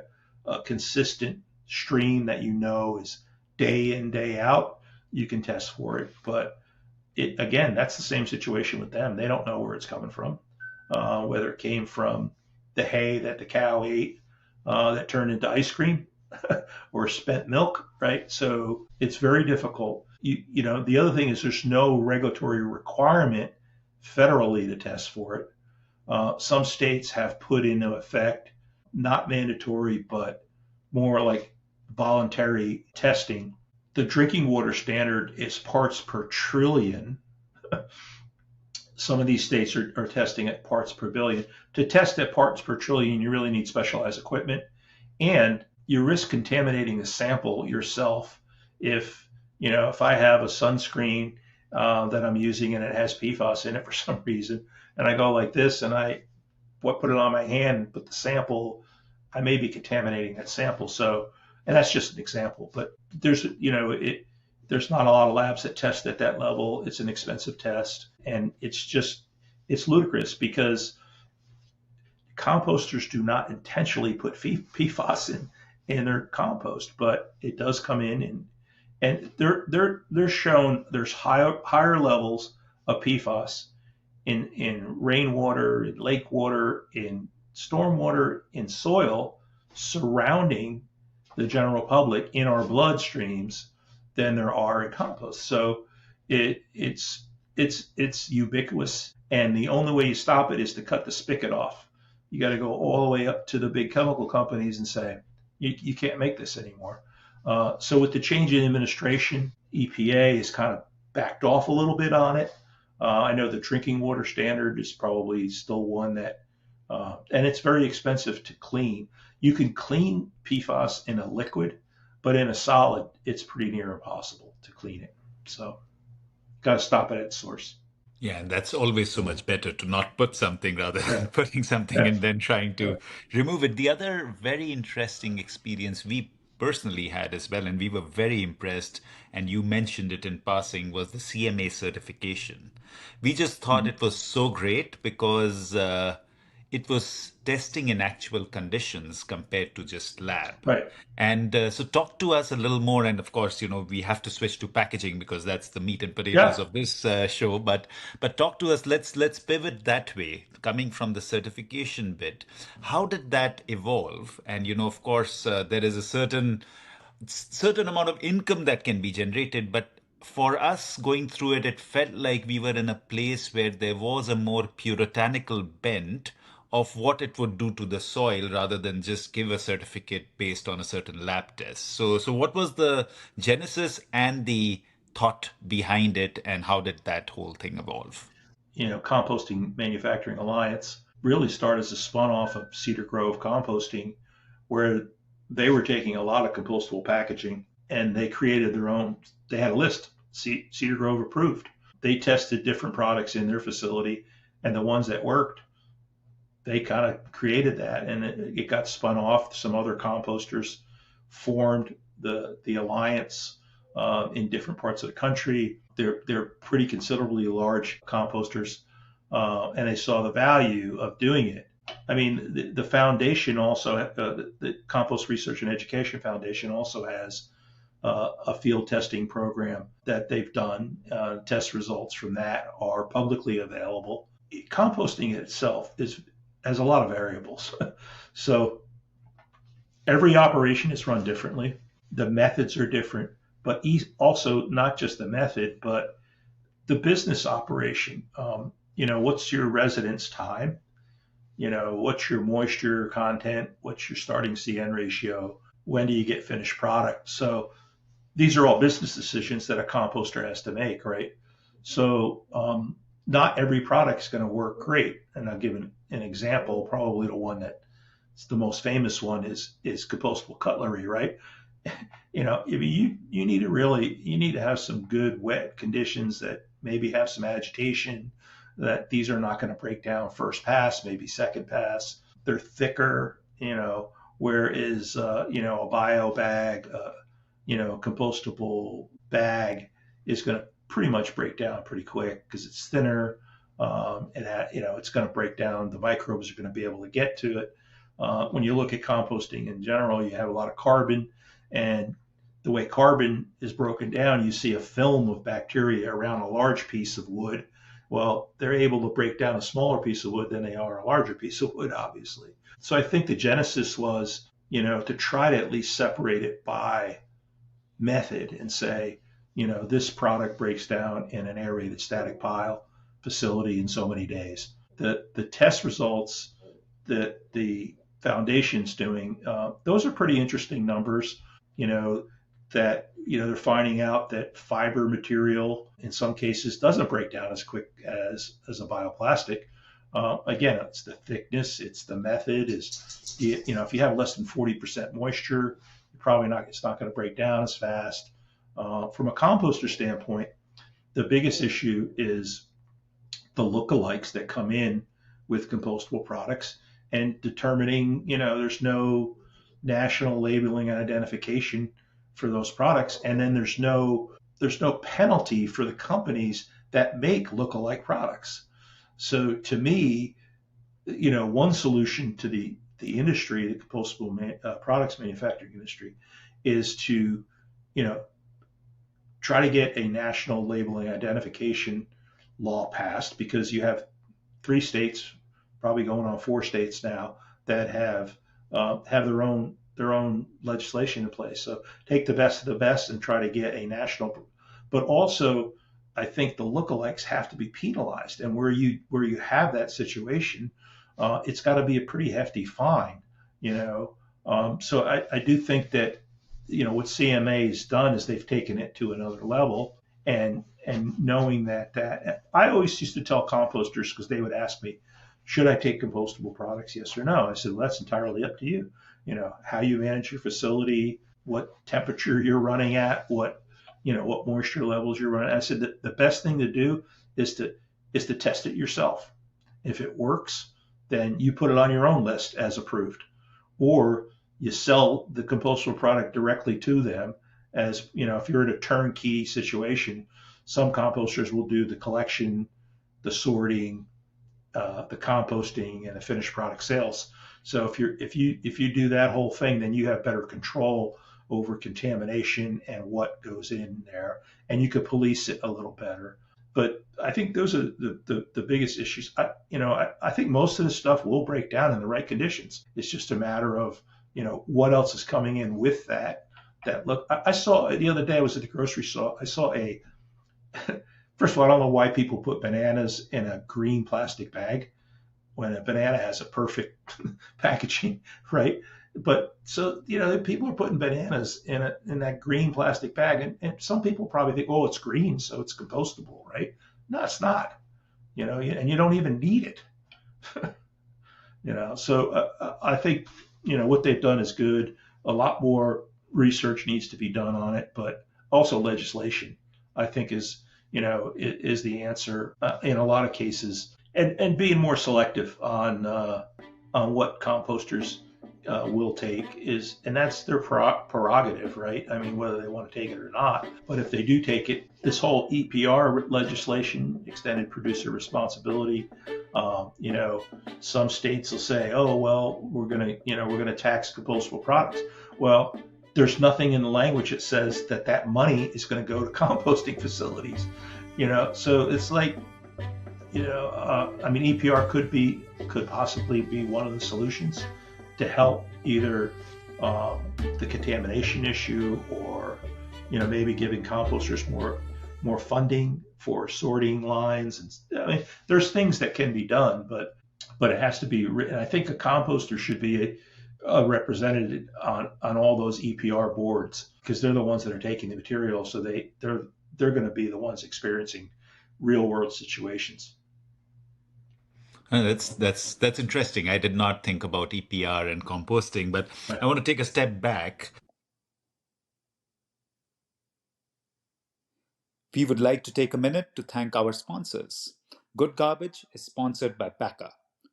a consistent stream that you know is day in day out, you can test for it. But again, that's the same situation with them. They don't know where it's coming from, whether it came from the hay that the cow ate that turned into ice cream or spent milk, right? So it's very difficult. The other thing is there's no regulatory requirement federally to test for it. Some states have put into effect, not mandatory, but more like voluntary testing. The drinking water standard is parts per trillion. Some of these states are testing at parts per billion. To test at parts per trillion, you really need specialized equipment, and you risk contaminating the sample yourself. If I have a sunscreen that I'm using and it has PFAS in it for some reason, and I go like this and I put it on my hand, but the sample, I may be contaminating that sample. So, and that's just an example, but there's not a lot of labs that test at that level. It's an expensive test, and it's ludicrous because composters do not intentionally put PFAS in their compost, but it does come in, and they're shown there's higher levels of PFAS in rainwater, in lake water, in stormwater, in soil surrounding the general public in our bloodstreams than there are in compost. So it's ubiquitous, and the only way you stop it is to cut the spigot off. You got to go all the way up to the big chemical companies and say you can't make this anymore. So with the change in administration, EPA has kind of backed off a little bit on it. I know the drinking water standard is probably still one that, and it's very expensive to clean. You can clean PFAS in a liquid, but in a solid, it's pretty near impossible to clean it. So, got to stop it at source. Yeah, and that's always so much better to not put something rather than Yeah, putting something yeah, and then trying yeah. to remove it. The other very interesting experience we personally had as well, and we were very impressed, and you mentioned it in passing, was the CMA certification. We just thought Mhm. it was so great because it was testing in actual conditions compared to just lab. Right. And so, talk to us a little more. And of course, we have to switch to packaging because that's the meat and potatoes Yeah. of this show. But talk to us. Let's pivot that way. Coming from the certification bit, how did that evolve? And of course, there is a certain amount of income that can be generated, but for us going through it, it felt like we were in a place where there was a more puritanical bent of what it would do to the soil rather than just give a certificate based on a certain lab test. So what was the genesis and the thought behind it, and how did that whole thing evolve? Composting Manufacturing Alliance. really started as a spun off of Cedar Grove Composting, where they were taking a lot of compostable packaging and they created their own. They had a list, Cedar Grove approved. They tested different products in their facility, and the ones that worked, they kind of created that, and it got spun off. Some other composters formed the alliance in different parts of the country. They're pretty considerably large composters, and they saw the value of doing it. I mean, the foundation also, the Compost Research and Education Foundation also has a field testing program that they've done. Test results from that are publicly available. Composting itself has a lot of variables. So every operation is run differently. The methods are different, but also not just the method, but the business operation. What's your residence time? What's your moisture content? What's your starting CN ratio? When do you get finished product? So these are all business decisions that a composter has to make, right? So not every product is going to work great. And I'll give an example. Probably the one that's the most famous one is compostable cutlery, right? You need to have some good wet conditions that maybe have some agitation, that these are not going to break down first pass, maybe second pass. They're thicker, whereas a bio bag, compostable bag is going to pretty much break down pretty quick because it's thinner. It's going to break down. The microbes are going to be able to get to it. When you look at composting in general, you have a lot of carbon, and the way carbon is broken down, you see a film of bacteria around a large piece of wood. Well, they're able to break down a smaller piece of wood than they are a larger piece of wood, obviously. So I think the genesis was, to try to at least separate it by method and say, this product breaks down in an aerated static pile facility in so many days. The test results that the foundation's doing, those are pretty interesting numbers, that they're finding out that fiber material in some cases doesn't break down as quick as a bioplastic. Again, it's the thickness, it's the method. If you have less than 40% moisture, it's not going to break down as fast. From a composter standpoint, the biggest issue is the lookalikes that come in with compostable products, and determining, there's no national labeling and identification for those products, and then there's no penalty for the companies that make lookalike products. So to me, one solution to the industry, the compostable products manufacturing industry, is to, try to get a national labeling identification law passed, because you have 3 states, probably going on 4 states now, that have their own legislation in place. So take the best of the best and try to get a national. But also, I think the lookalikes have to be penalized, and where you have that situation, it's got to be a pretty hefty fine. So I do think that what CMA has done is they've taken it to another level, and knowing that I always used to tell composters, because they would ask me, should I take compostable products, yes or no? I said, well, that's entirely up to you. How you manage your facility, what temperature you're running at, what moisture levels you're running. I said that the best thing to do is to test it yourself. If it works, then you put it on your own list as approved, or you sell the compostable product directly to them. As if you're in a turnkey situation, some composters will do the collection, the sorting, the composting, and the finished product sales. So if you do that whole thing, then you have better control over contamination and what goes in there, and you could police it a little better. But I think those are the biggest issues. I think most of the stuff will break down in the right conditions. It's just a matter of what else is coming in with that. Look, I saw the other day, I was at the grocery store. I saw first of all, I don't know why people put bananas in a green plastic bag when a banana has a perfect packaging, right? But so, people are putting bananas in that green plastic bag, and some people probably think, oh, it's green, so it's compostable, right? No, it's not, and you don't even need it. So I think what they've done is good. A lot more research needs to be done on it, but also legislation, I think, is the answer in a lot of cases, and being more selective on what composters will take and that's their prerogative, right? I mean, whether they want to take it or not. But if they do take it, this whole EPR legislation, extended producer responsibility, some states will say, oh, well, we're gonna tax compostable products. Well, there's nothing in the language that says that money is going to go to composting facilities. So it's like, I mean, EPR could possibly be one of the solutions to help either the contamination issue, or maybe giving composters more funding for sorting lines. And I mean, there's things that can be done, but it has to be written. I think a composter should be represented on all those EPR boards, because they're the ones that are taking the material, so they're going to be the ones experiencing real world situations. That's interesting. I did not think about EPR and composting, but Right. I want to take a step back. We would like to take a minute to thank our sponsors. Good Garbage is sponsored by Packer,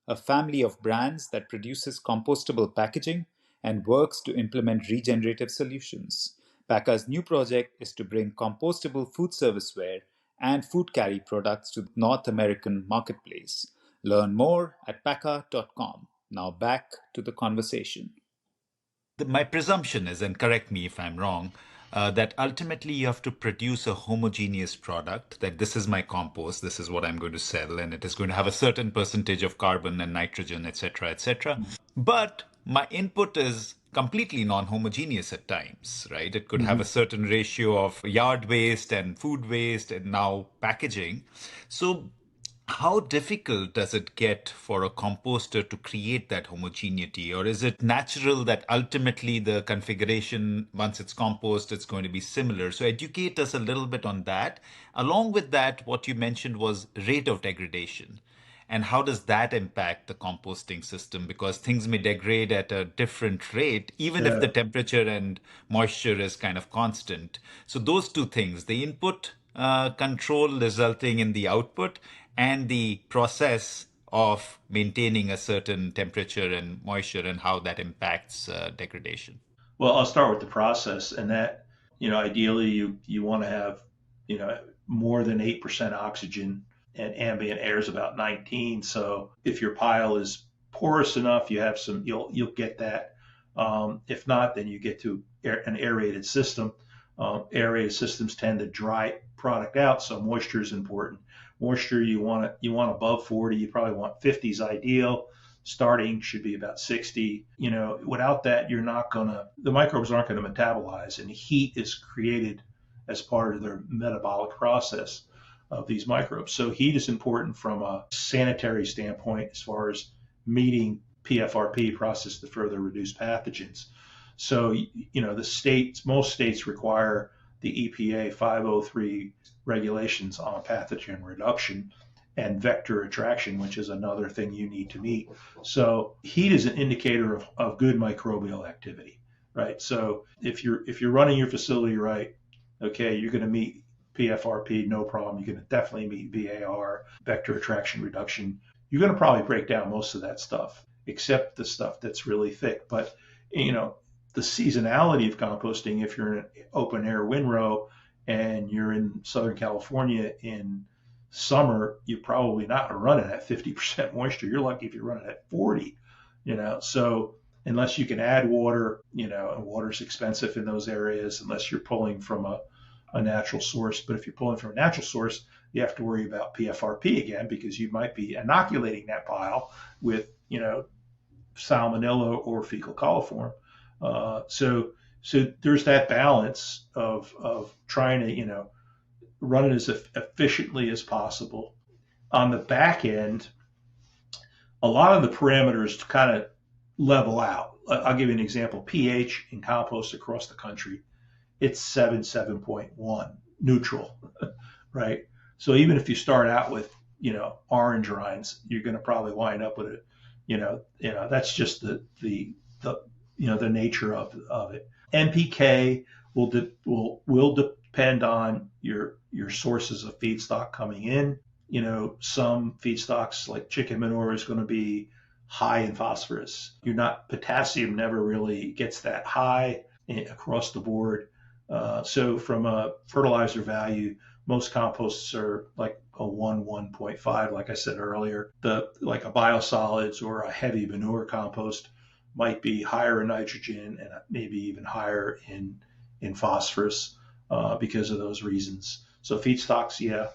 a family of brands that produces compostable packaging and works to implement regenerative solutions. Packer's new project is to bring compostable food serviceware and food carry products to the North American marketplace. Learn more at packer.com. Now back to the conversation. My presumption is, and correct me if I'm wrong, that ultimately you have to produce a homogeneous product, that this is my compost, this is what I'm going to sell, and it is going to have a certain percentage of carbon and nitrogen, etc., etc. But my input is completely non-homogeneous at times, right? It could have a Mm-hmm. certain ratio of yard waste and food waste and now packaging. So how difficult does it get for a composter to create that homogeneity? Or is it natural that ultimately the configuration, once it's compost, it's going to be similar? So educate us a little bit on that. Along with that, what you mentioned was rate of degradation. And how does that impact the composting system? Because things may degrade at a different rate, even if the Yeah. temperature and moisture is kind of constant. So those two things, the input control resulting in the output, and the process of maintaining a certain temperature and moisture, and how that impacts degradation. Well, I'll start with the process, and that, ideally you want to have, you know, more than 8% oxygen, and ambient air is about 19. So if your pile is porous enough, you'll get that. If not, then you get to an aerated system. Aerated systems tend to dry product out, so moisture is important. Moisture, you want above 40. You probably want 50 is ideal. Starting should be about 60. Without that, the microbes aren't gonna metabolize, and heat is created as part of their metabolic process of these microbes. So heat is important from a sanitary standpoint as far as meeting PFRP, process to further reduce pathogens. So most states require the EPA 503 regulations on pathogen reduction and vector attraction, which is another thing you need to meet. So heat is an indicator of good microbial activity, right? So if you're running your facility right, okay, you're going to meet PFRP, no problem. You're going to definitely meet VAR, vector attraction reduction. You're going to probably break down most of that stuff, except the stuff that's really thick. But the seasonality of composting, if you're in an open air windrow and you're in Southern California in summer, you're probably not running at 50% moisture. You're lucky if you're running at 40, So unless you can add water, and water's expensive in those areas, unless you're pulling from a natural source. But if you're pulling from a natural source, you have to worry about PFRP again, because you might be inoculating that pile with, salmonella or fecal coliform. So there's that balance of trying to, run it as efficiently as possible. On the back end, a lot of the parameters kind of level out. I'll give you an example. pH in compost across the country, it's 7.1 neutral, right? So even if you start out with, orange rinds, you're going to probably wind up with That's just the the nature of it. NPK will depend on your sources of feedstock coming in. Some feedstocks like chicken manure is going to be high in phosphorus. You're not Potassium never really gets that high across the board. So from a fertilizer value, most composts are like a 1.5, like I said earlier. Like a biosolids or a heavy manure compost might be higher in nitrogen and maybe even higher in phosphorus because of those reasons. So feedstocks, yeah,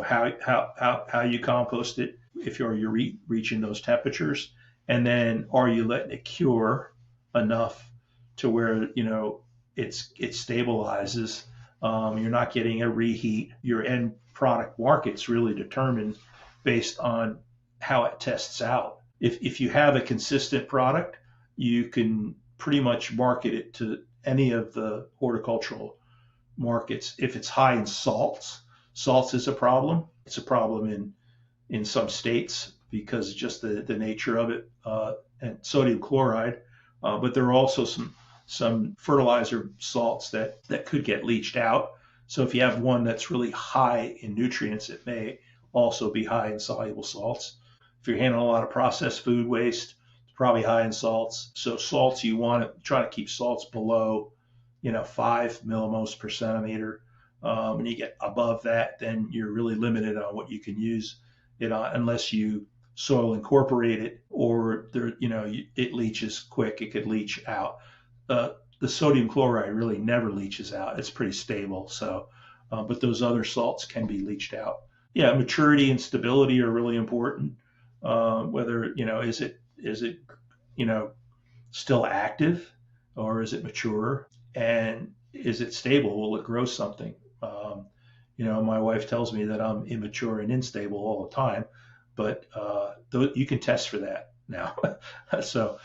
how you compost it, if you're reaching those temperatures, and then are you letting it cure enough to where it stabilizes. You're not getting a reheat. Your end product market's really determined based on how it tests out. If you have a consistent product, you can pretty much market it to any of the horticultural markets. If it's high in salts is a problem. It's a problem in some states because just the nature of it, and sodium chloride. But there are also some fertilizer salts that could get leached out. So if you have one that's really high in nutrients, it may also be high in soluble salts. If you're handling a lot of processed food waste, it's probably high in salts. So salts, you want to try to keep salts below, 5 millimoles per centimeter. When you get above that, then you're really limited on what you can use it on, unless you soil incorporate it or it leaches quick. It could leach out. The sodium chloride really never leaches out. It's pretty stable. So, but those other salts can be leached out. Yeah, maturity and stability are really important. Whether is it still active or is it mature, and is it stable? Will it grow something? My wife tells me that I'm immature and unstable all the time, but you can test for that now. So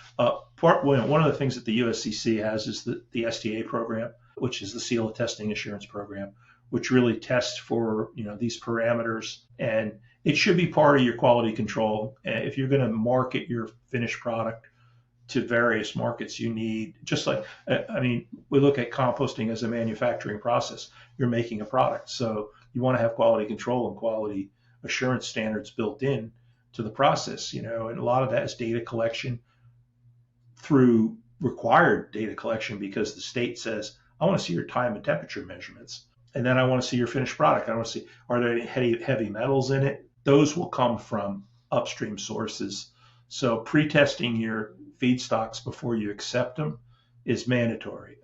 one of the things that the USCC has is the STA program, which is the SEALA Testing Assurance Program, which really tests for these parameters, and it should be part of your quality control. If you're going to market your finished product to various markets, you need, just like, we look at composting as a manufacturing process. You're making a product, so you want to have quality control and quality assurance standards built in to the process, and a lot of that is data collection through required data collection because the state says, I want to see your time and temperature measurements. And then I want to see your finished product. I want to see, are there any heavy metals in it? Those will come from upstream sources. So pre-testing your feedstocks before you accept them is mandatory.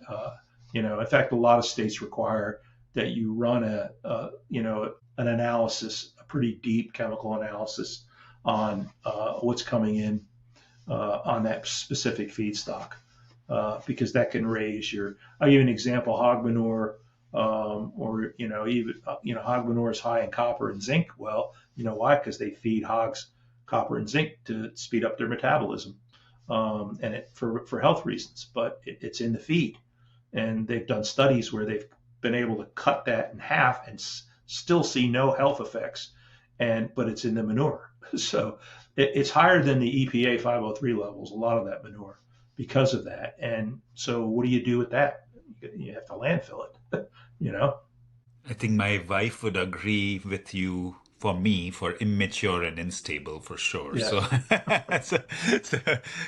In fact, a lot of states require that you run an analysis, a pretty deep chemical analysis on what's coming in on that specific feedstock, because that can raise I'll give you an example, hog manure, or even hog manure is high in copper and zinc. Well, why? Because they feed hogs copper and zinc to speed up their metabolism, and for health reasons. But it's in the feed, and they've done studies where they've been able to cut that in half and still see no health effects, but it's in the manure. So it's higher than the EPA 503 levels, a lot of that manure, because of that. And so what do you do with that? You have to landfill it. I think my wife would agree with you for me for immature and unstable for sure. Yeah. So, so, so,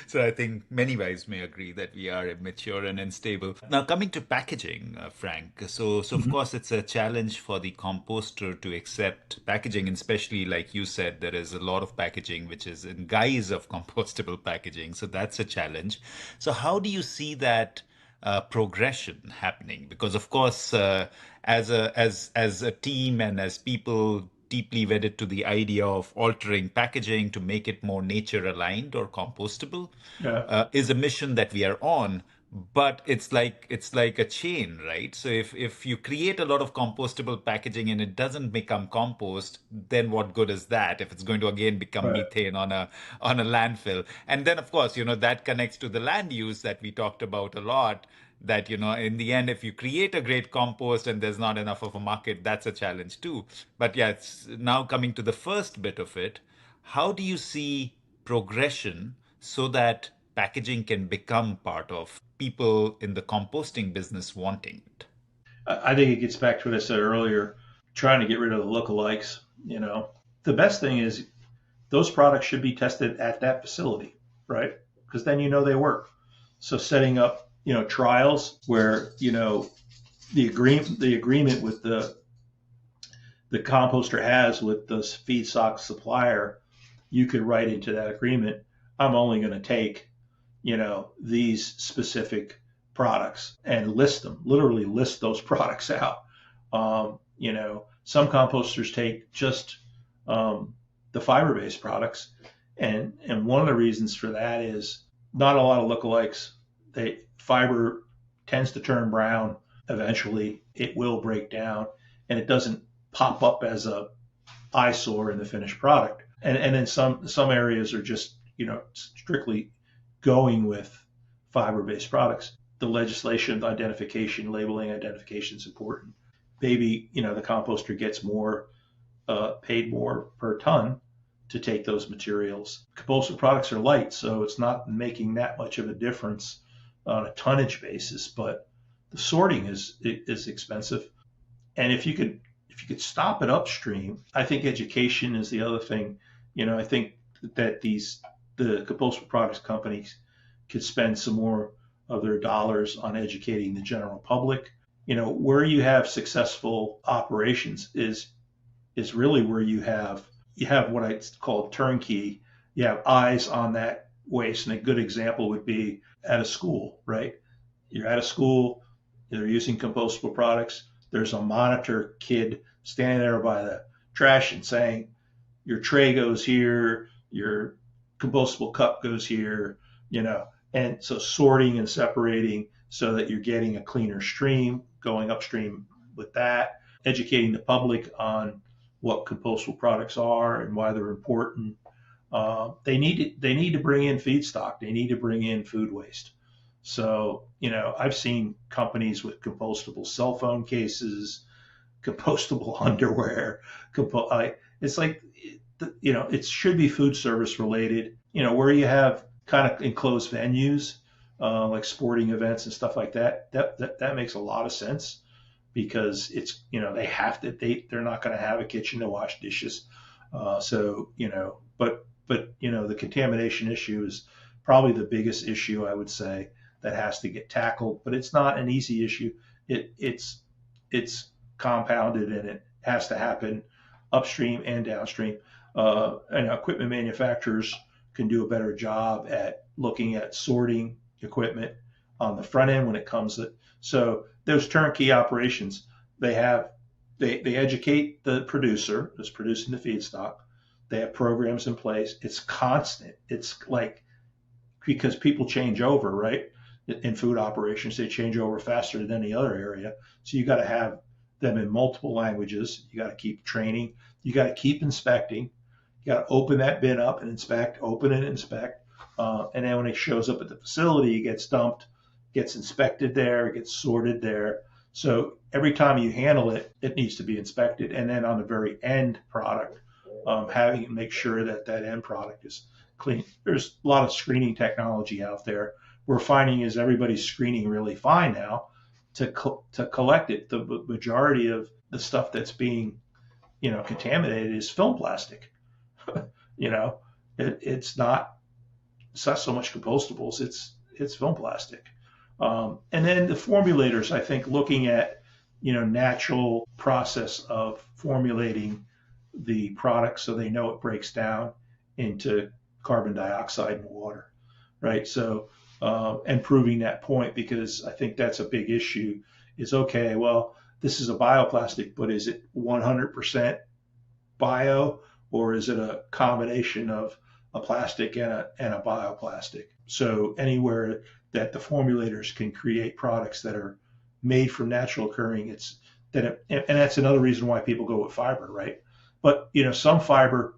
so I think many wives may agree that we are immature and unstable. Now, coming to packaging, Frank. So of Mhm. course, it's a challenge for the composter to accept packaging, and especially like you said, there is a lot of packaging which is in guise of compostable packaging. So that's a challenge. So how do you see that progression happening? Because of course, as a team and as people deeply wedded to the idea of altering packaging to make it more nature aligned or compostable, Yeah. is a mission that we are on. But it's like a chain, right? So if you create a lot of compostable packaging and it doesn't become compost, then what good is that if it's going to again become Right. methane on a landfill? And then of course, that connects to the land use that we talked about a lot, that in the end, if you create a great compost and there's not enough of a market, that's a challenge too. But yeah, it's now coming to the first bit of it. How do you see progression so that packaging can become part of people in the composting business wanting it? I think it gets back to what I said earlier, trying to get rid of the lookalikes. The best thing is those products should be tested at that facility, right? Because then they work. So setting up, trials where, the agreement with the composter has with the feedstock supplier, you could write into that agreement, I'm only going to take, these specific products and list them, literally list those products out. Some composters take just the fiber-based products, and one of the reasons for that is not a lot of lookalikes. Fiber tends to turn brown. Eventually, it will break down, and it doesn't pop up as a eyesore in the finished product. And then some areas are just strictly going with fiber-based products. The legislation, identification, labeling identification is important. Maybe the composter gets more paid more per ton to take those materials. Compostable products are light, so it's not making that much of a difference on a tonnage basis, but the sorting is expensive. And if you could stop it upstream, I think education is the other thing. I think that the compostable products companies could spend some more of their dollars on educating the general public. Where you have successful operations is really where you have what I call turnkey. You have eyes on that waste, and a good example would be at a school, right? You're at a school, they're using compostable products. There's a monitor kid standing there by the trash and saying, your tray goes here, your compostable cup goes here, and so sorting and separating so that you're getting a cleaner stream going upstream with that, educating the public on what compostable products are and why they're important. They need to bring in feedstock. They need to bring in food waste. So, I've seen companies with compostable cell phone cases, compostable underwear. It's like, it should be food service related, where you have kind of enclosed venues, like sporting events and stuff like that. That makes a lot of sense because it's, they're not going to have a kitchen to wash dishes. But the contamination issue is probably the biggest issue, I would say, that has to get tackled, but it's not an easy issue. It's compounded, and it has to happen upstream and downstream. And equipment manufacturers can do a better job at looking at sorting equipment on the front end when it comes to, so those turnkey operations, they educate the producer that's producing the feedstock. They have programs in place. It's constant. It's like, because people change over, right? In food operations, they change over faster than any other area. So you got to have them in multiple languages. You got to keep training. You got to keep inspecting. You got to open that bin up and inspect, open and inspect. And then when it shows up at the facility, it gets dumped, gets inspected there, it gets sorted there. So every time you handle it, it needs to be inspected. And then on the very end product, having to make sure that that end product is clean. There's a lot of screening technology out there. We're finding is everybody's screening really fine now to collect it. The majority of the stuff that's being, contaminated is film plastic. It's not so much compostables. It's film plastic. And then the formulators, I think, looking at, natural process of formulating the product so they know it breaks down into carbon dioxide and water, right? So, and proving that point, because I think that's a big issue, is okay, well, this is a bioplastic, but is it 100% bio, or is it a combination of a plastic and a bioplastic? So anywhere that the formulators can create products that are made from natural occurring, and that's another reason why people go with fiber, right? But some fiber,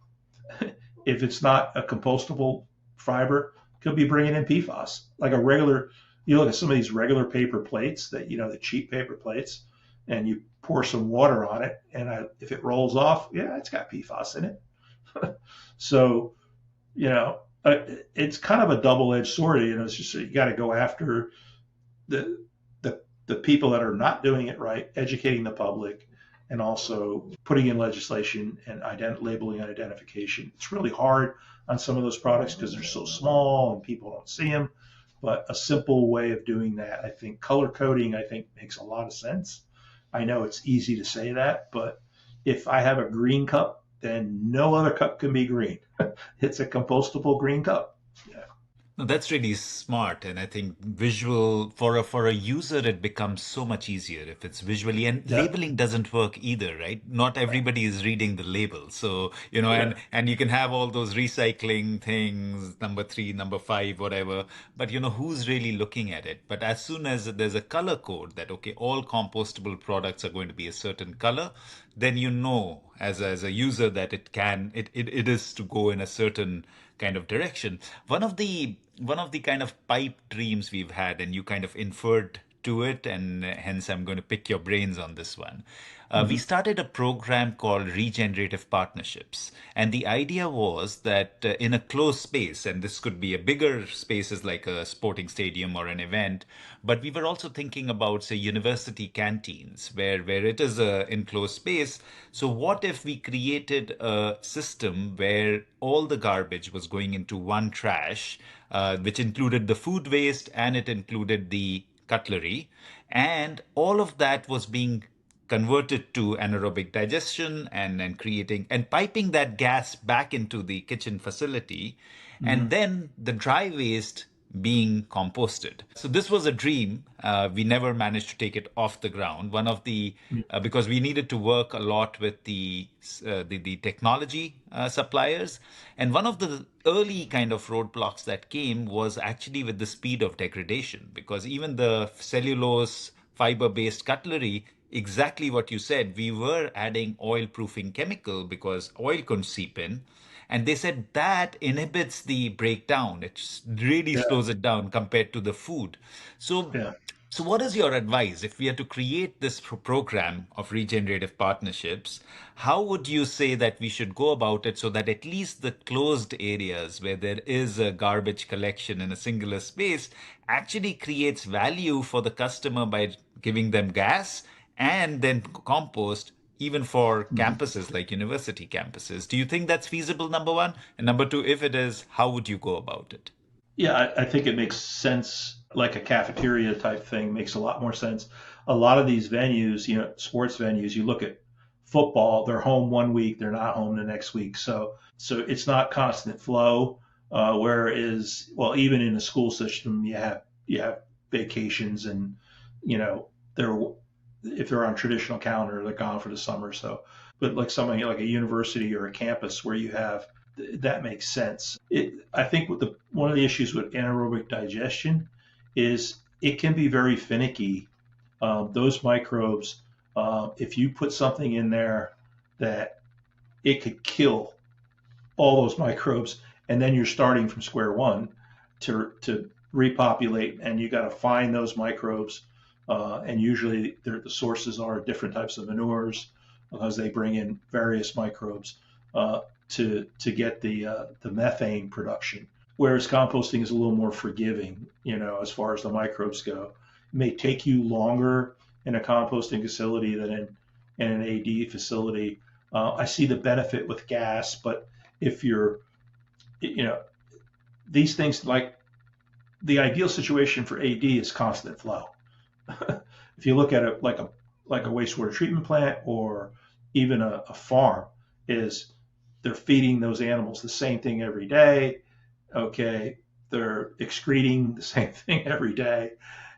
if it's not a compostable fiber, could be bringing in PFAS. Like a regular, you look at some of these regular paper plates that, the cheap paper plates, and you pour some water on it, and if it rolls off, yeah, it's got PFAS in it. So, it's kind of a double-edged sword. It's just you got to go after the the people that are not doing it right, educating the public, and also putting in legislation and labeling and identification. It's really hard on some of those products because they're so small and people don't see them. But a simple way of doing that, I think, color coding, I think makes a lot of sense. I know it's easy to say that, but if I have a green cup, then no other cup can be green. It's a compostable green cup. Yeah. No, that's really smart, and I think visual for a user it becomes so much easier if it's visually. And Yeah. labeling doesn't work either, right? Not everybody is reading the label, so Yeah. and you can have all those recycling things, number three, number five, whatever. But who's really looking at it? But as soon as there's a color code that okay, all compostable products are going to be a certain color, then as a user that it is to go in a certain kind of direction. One of the kind of pipe dreams we've had, and you kind of inferred to it, and hence I'm going to pick your brains on this one. We Hmm. started a program called Regenerative Partnerships, and the idea was that in a closed space, and this could be a bigger spaces like a sporting stadium or an event, but we were also thinking about, say, university canteens where it is a enclosed space. So what if we created a system where all the garbage was going into one trash, which included the food waste and it included the cutlery, and all of that was being converted to anaerobic digestion and creating and piping that gas back into the kitchen facility, and Hmm. then the dry waste being composted. So this was a dream. We never managed to take it off the ground. One of the Because we needed to work a lot with the technology suppliers, and one of the early kind of roadblocks that came was actually with the speed of degradation, because even the cellulose fiber based cutlery, exactly what you said, we were adding oil proofing chemical because oil couldn't seep in, and they said that inhibits the breakdown. It really Yeah. slows it down compared to the food. So, Yeah. so what is your advice if we are to create this program of regenerative partnerships? How would you say that we should go about it so that at least the closed areas where there is a garbage collection in a singular space actually creates value for the customer by giving them gas and then compost, even for Mhm. campuses like university campuses? Do you think that's feasible, number one? And number two, if it is, how would you go about it? Yeah, I think it makes sense. Like a cafeteria type thing makes a lot more sense. A lot of these venues, sports venues, you look at football, they're home one week, they're not home the next week. So it's not constant flow. Whereas, well, even in the school system, you have vacations, and you know they're if they're on traditional calendar, they're gone for the summer. So, but like something like a university or a campus where you have that makes sense. I think one of the issues with anaerobic digestion is it can be very finicky. Those microbes, if you put something in there that it could kill all those microbes, and then you're starting from square one to repopulate, and you got to find those microbes. And usually the sources are different types of manures because they bring in various microbes to get the methane production. Whereas composting is a little more forgiving, as far as the microbes go. It may take you longer in a composting facility than in an AD facility. I see the benefit with gas, but if you're, you know, these things, like the ideal situation for AD is constant flow. If you look at it like a wastewater treatment plant or even a farm, is they're feeding those animals the same thing every day. Okay, they're excreting the same thing every day,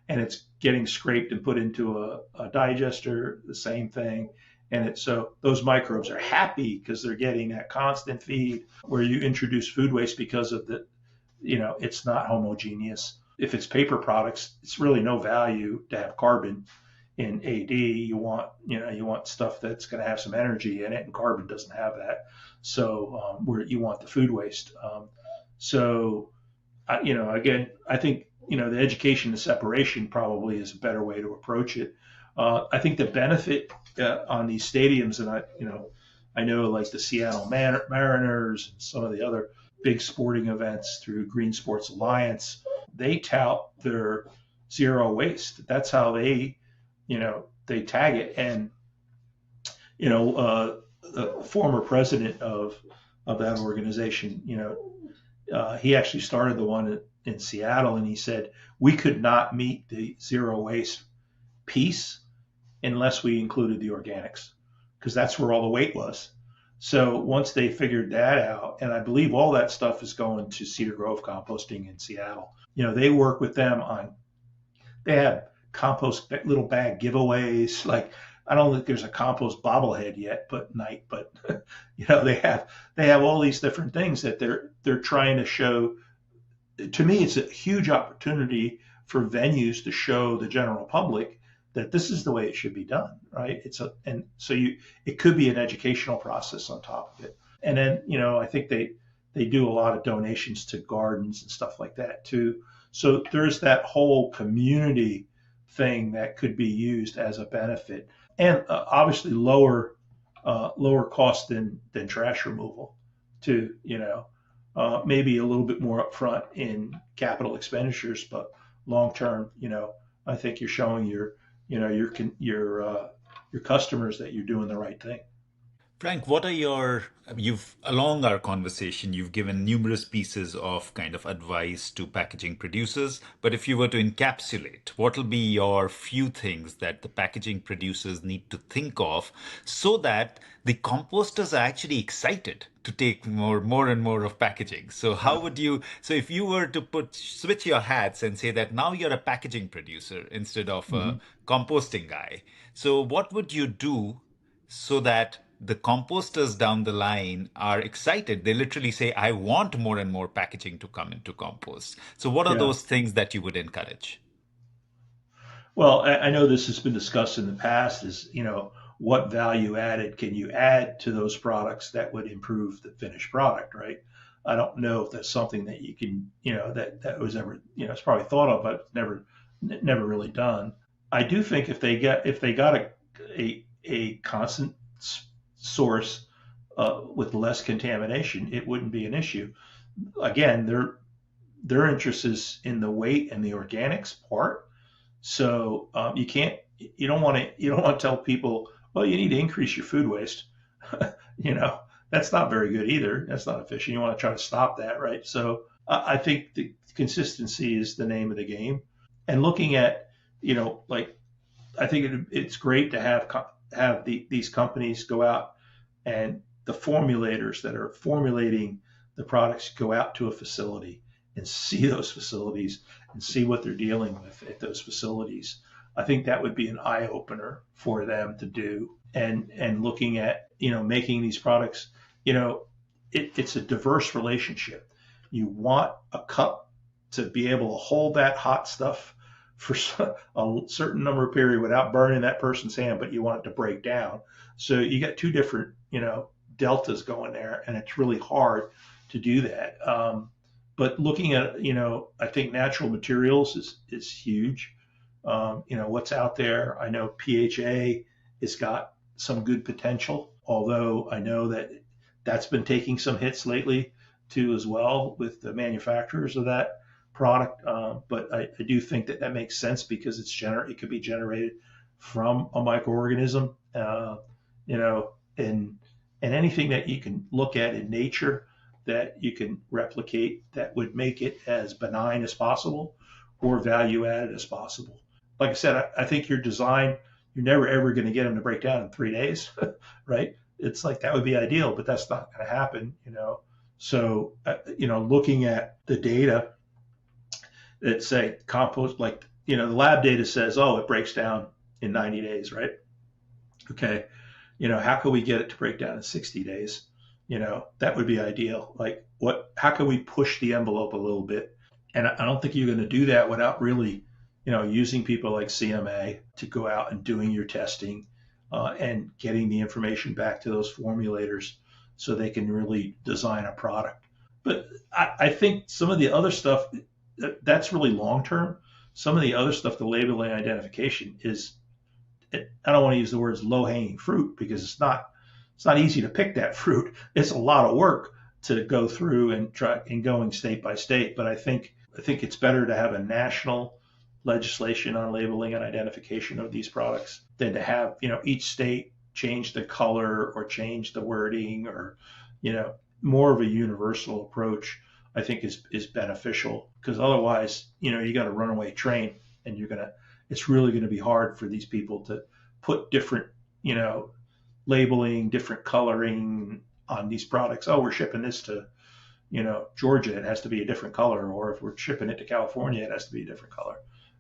and it's getting scraped and put into a digester, the same thing. So those microbes are happy because they're getting that constant feed. Where you introduce food waste because of it's not homogeneous. If it's paper products, it's really no value to have carbon in AD. You want stuff that's going to have some energy in it, and carbon doesn't have that. So where you want the food waste. So again, I think the education and separation probably is a better way to approach it. I think the benefit on these stadiums, and I know like the Seattle Mariners and some of the other big sporting events through Green Sports Alliance, they tout their zero waste. That's how they tag it. And the former president of that organization, he actually started the one in Seattle, and he said we could not meet the zero waste piece unless we included the organics, because that's where all the weight was. So once they figured that out, and I believe all that stuff is going to Cedar Grove Composting in Seattle, they work with them on, they have compost little bag giveaways. Like, I don't think there's a compost bobblehead yet, but they have all these different things that they're trying to show. To me, it's a huge opportunity for venues to show the general public that this is the way it should be done, right? It could be an educational process on top of it. And then, I think they do a lot of donations to gardens and stuff like that too. So there's that whole community thing that could be used as a benefit, and obviously lower cost than trash removal too. Maybe a little bit more upfront in capital expenditures, but long term, I think you're showing your customers that you're doing the right thing. Frank, along our conversation, you've given numerous pieces of kind of advice to packaging producers. But if you were to encapsulate, what will be your few things that the packaging producers need to think of so that the composters are actually excited to take more and more of packaging? So if you were to switch your hats and say that now you're a packaging producer instead of a composting guy, so what would you do so that the composters down the line are excited? They literally say, I want more and more packaging to come into compost. So what are Yeah. those things that you would encourage? Well, I know this has been discussed in the past is, what value added can you add to those products that would improve the finished product, right? I don't know if that's something that you can, that was ever, it's probably thought of, but never really done. I do think if they got a constant source with less contamination, it wouldn't be an issue. Again, their interest is in the weight and the organics part. So you don't want to tell people, well, you need to increase your food waste. That's not very good either. That's not efficient. You want to try to stop that, right? So I think the consistency is the name of the game. And looking at, I think it's great to have these companies go out, and the formulators that are formulating the products go out to a facility and see those facilities and see what they're dealing with at those facilities. I think that would be an eye opener for them to do. And looking at, making these products, it's a diverse relationship. You want a cup to be able to hold that hot stuff for a certain number of period without burning that person's hand, but you want it to break down. So you got two different, deltas going there, and it's really hard to do that. But looking at, I think natural materials is huge. What's out there. I know PHA has got some good potential, although I know that that's been taking some hits lately too as well with the manufacturers of that product. But I do think that makes sense because it could be generated from a microorganism, and anything that you can look at in nature that you can replicate that would make it as benign as possible or value added as possible. Like I said, I think your design, you're never ever going to get them to break down in 3 days, right? It's like that would be ideal, but that's not going to happen, So, looking at the data that say compost, like, the lab data says, oh, it breaks down in 90 days, right? Okay. How can we get it to break down in 60 days? That would be ideal. Like how can we push the envelope a little bit? And I don't think you're going to do that without really, using people like CMA to go out and doing your testing and getting the information back to those formulators so they can really design a product. But I think some of the other stuff, that's really long-term. Some of the other stuff, the labeling identification I don't want to use the words low-hanging fruit because it's not easy to pick that fruit. It's a lot of work to go through and try and going state by state. But I think it's better to have a national legislation on labeling and identification of these products than to have, each state change the color or change the wording, or, more of a universal approach, I think is beneficial, because otherwise, you got a runaway train, and it's really going to be hard for these people to put different, labeling, different coloring on these products. Oh, we're shipping this to, Georgia, it has to be a different color. Or if we're shipping it to California, it has to be a different color.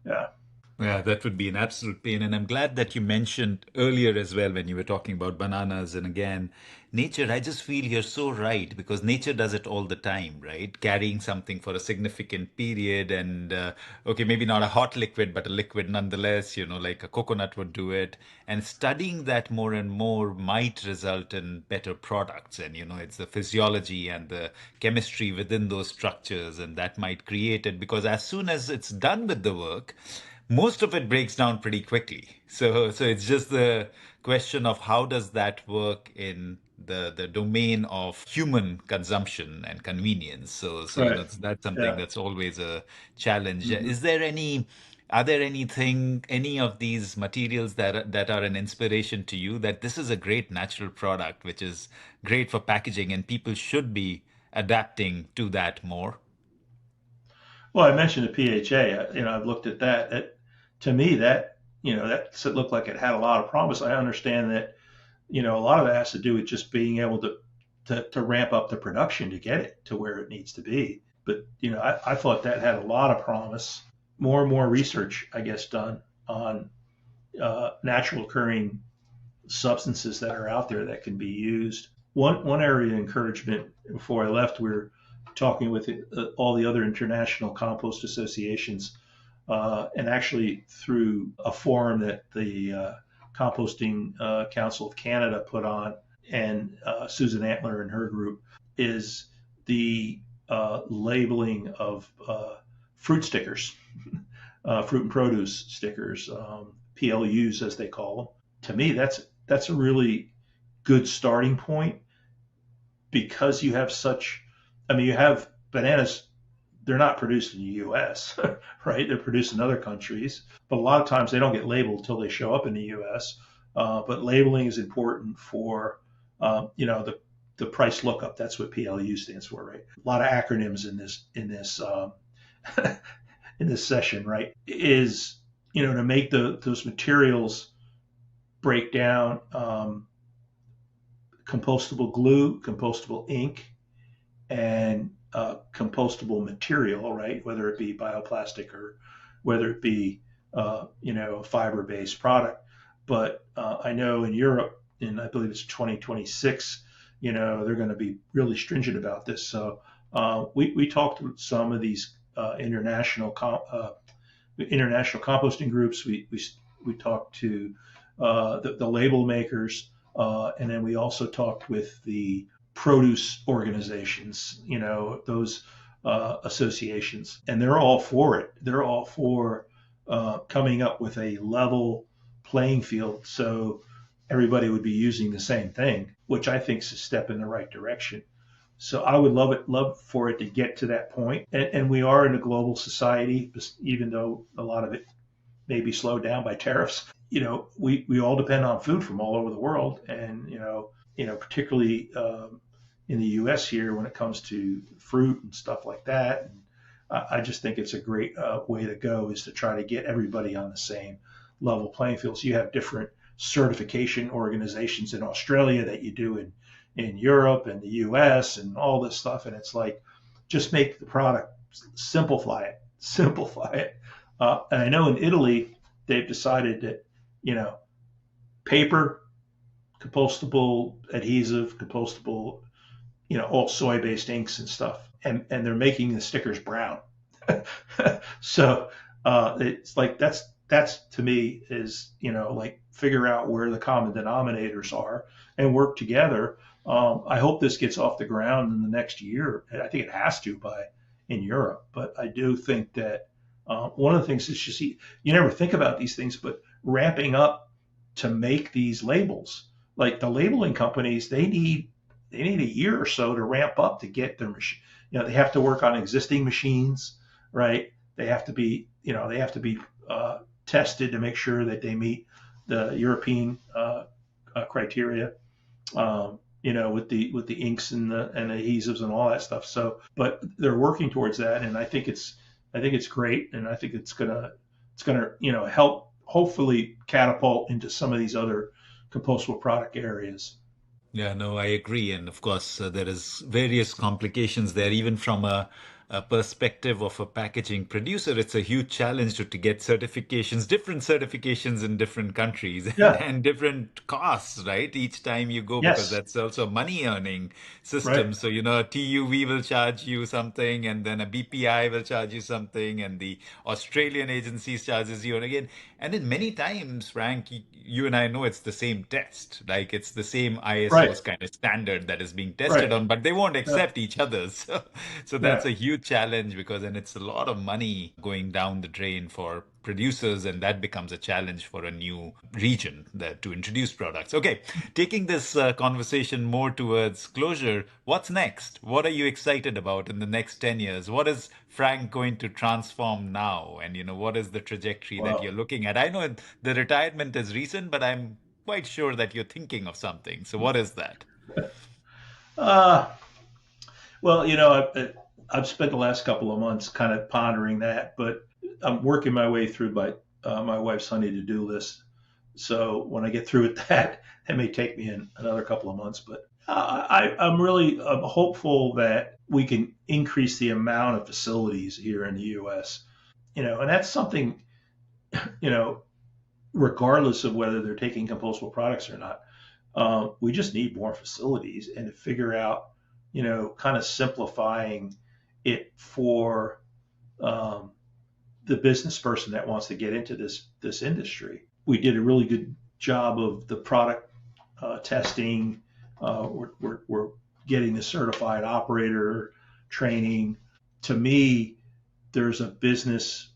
Yeah. Yeah, that would be an absolute pain. And I'm glad that you mentioned earlier as well when you were talking about bananas. And again, nature, I just feel you're so right, because nature does it all the time, right? Carrying something for a significant period and, okay, maybe not a hot liquid, but a liquid nonetheless, like a coconut would do it. And studying that more and more might result in better products. And, it's the physiology and the chemistry within those structures, and that might create it, because as soon as it's done with the work, most of it breaks down pretty quickly. So it's just the question of how does that work in the domain of human consumption and convenience. So Right. that's something Yeah. that's always a challenge. Mhm. Are there any of these materials that are an inspiration to you, that this is a great natural product which is great for packaging and people should be adapting to that more? Well, I mentioned the PHA. I've looked at that. To me, that looked like it had a lot of promise. I understand that, a lot of that has to do with just being able to ramp up the production to get it to where it needs to be. But, I thought that had a lot of promise. More and more research, I guess, done on natural occurring substances that are out there that can be used. One area of encouragement before I left, we were talking with all the other international compost associations, and actually through a forum that the Composting Council of Canada put on, and Susan Antler and her group, is the labeling of fruit stickers, fruit and produce stickers, PLUs as they call them. To me, that's a really good starting point, because you have you have bananas, they're not produced in the US, right? They're produced in other countries, but a lot of times they don't get labeled until they show up in the US. But labeling is important for, the price lookup. That's what PLU stands for, right? A lot of acronyms in this session, right? Is, to make those materials break down, compostable glue, compostable ink, and compostable material, right? Whether it be bioplastic or whether it be, a fiber-based product. But I know in Europe, and I believe it's 2026, they're going to be really stringent about this. So we talked with some of these international composting groups. We talked to the label makers, and then we also talked with the produce organizations, those associations, and they're all for it. They're all for coming up with a level playing field, so everybody would be using the same thing, which I think is a step in the right direction. So I would love for it to get to that point. And we are in a global society, even though a lot of it may be slowed down by tariffs. We all depend on food from all over the world, and particularly in the U.S. here when it comes to fruit and stuff like that. And I just think it's a great way to go, is to try to get everybody on the same level playing field. So you have different certification organizations in Australia that you do in Europe and the U.S. and all this stuff, and it's like, just make the product, simplify it. And I know in Italy they've decided that, paper, compostable adhesive, compostable, all soy-based inks and stuff, and they're making the stickers brown. So it's like that's to me is, like, figure out where the common denominators are and work together. I hope this gets off the ground in the next year. I think it has to in Europe, but I do think that one of the things is, you never think about these things, but ramping up to make these labels, like the labeling companies, they need they need a year or so to ramp up to get their machine. They have to work on existing machines, right? They have to be, tested to make sure that they meet the European criteria. With the inks and adhesives and all that stuff. So, but they're working towards that, and I think it's great, and I think it's gonna help hopefully catapult into some of these other compostable product areas. Yeah, no, I agree. And of course, there is various complications there, even from a perspective of a packaging producer. It's a huge challenge to get certifications, different certifications in different countries Yeah. and different costs, right? Each time you go, because Yes. that's also a money earning Right. system. So, a TUV will charge you something, and then a BPI will charge you something, and the Australian agencies charges you. And again, and in many times, Frank, you and I know it's the same test, like it's the same Right. ISO's kind of standard that is being tested Right. on, but they won't Yeah. accept each other's. So that's Yeah. a huge challenge, because then it's a lot of money going down the drain for producers, and that becomes a challenge for a new region that to introduce products. Okay, taking this conversation more towards closure, what's next? What are you excited about in the next 10 years? What is Frank going to transform now? And what is the trajectory that you're Well. looking at? I know the retirement is recent, but I'm quite sure that you're thinking of something. So what is that? Uh, well, I've spent the last couple of months kind of pondering that, but I'm working my way through my wife's honey to do list. So when I get through with that, it may take me another couple of months. But I'm hopeful that we can increase the amount of facilities here in the U.S. And that's something, you know, regardless of whether they're taking compostable products or not. We just need more facilities and to figure out, kind of simplifying it for um, the business person that wants to get into this industry. We did a really good job of the product testing. We're getting the certified operator training. To me, there's a business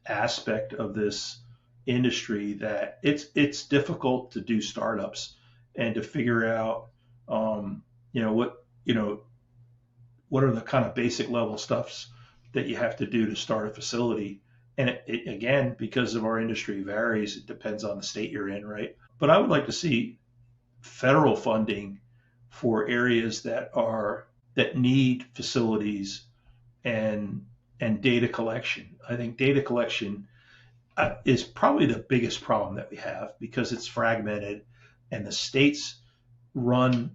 aspect of this industry that it's difficult to do startups and to figure out, um, you know what you know what are the kind of basic level stuffs that you have to do to start a facility. And again, because of our industry varies, it depends on the state you're in, right? But I would like to see federal funding for areas that need facilities and data collection. I think data collection is probably the biggest problem that we have because it's fragmented and the states run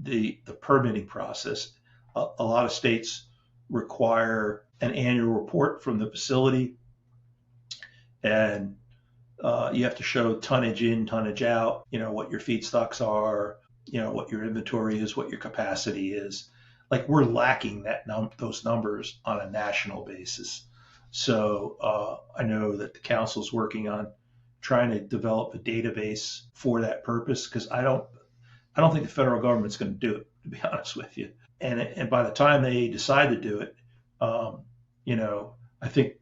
the permitting process. A lot of states require an annual report from the facility, and you have to show tonnage in, tonnage out. What your feedstocks are. What your inventory is, what your capacity is. Like we're lacking those numbers on a national basis. So I know that the council's working on trying to develop a database for that purpose because I don't think the federal government's going to do it, to be honest with you. And by the time they decide to do it, um, I think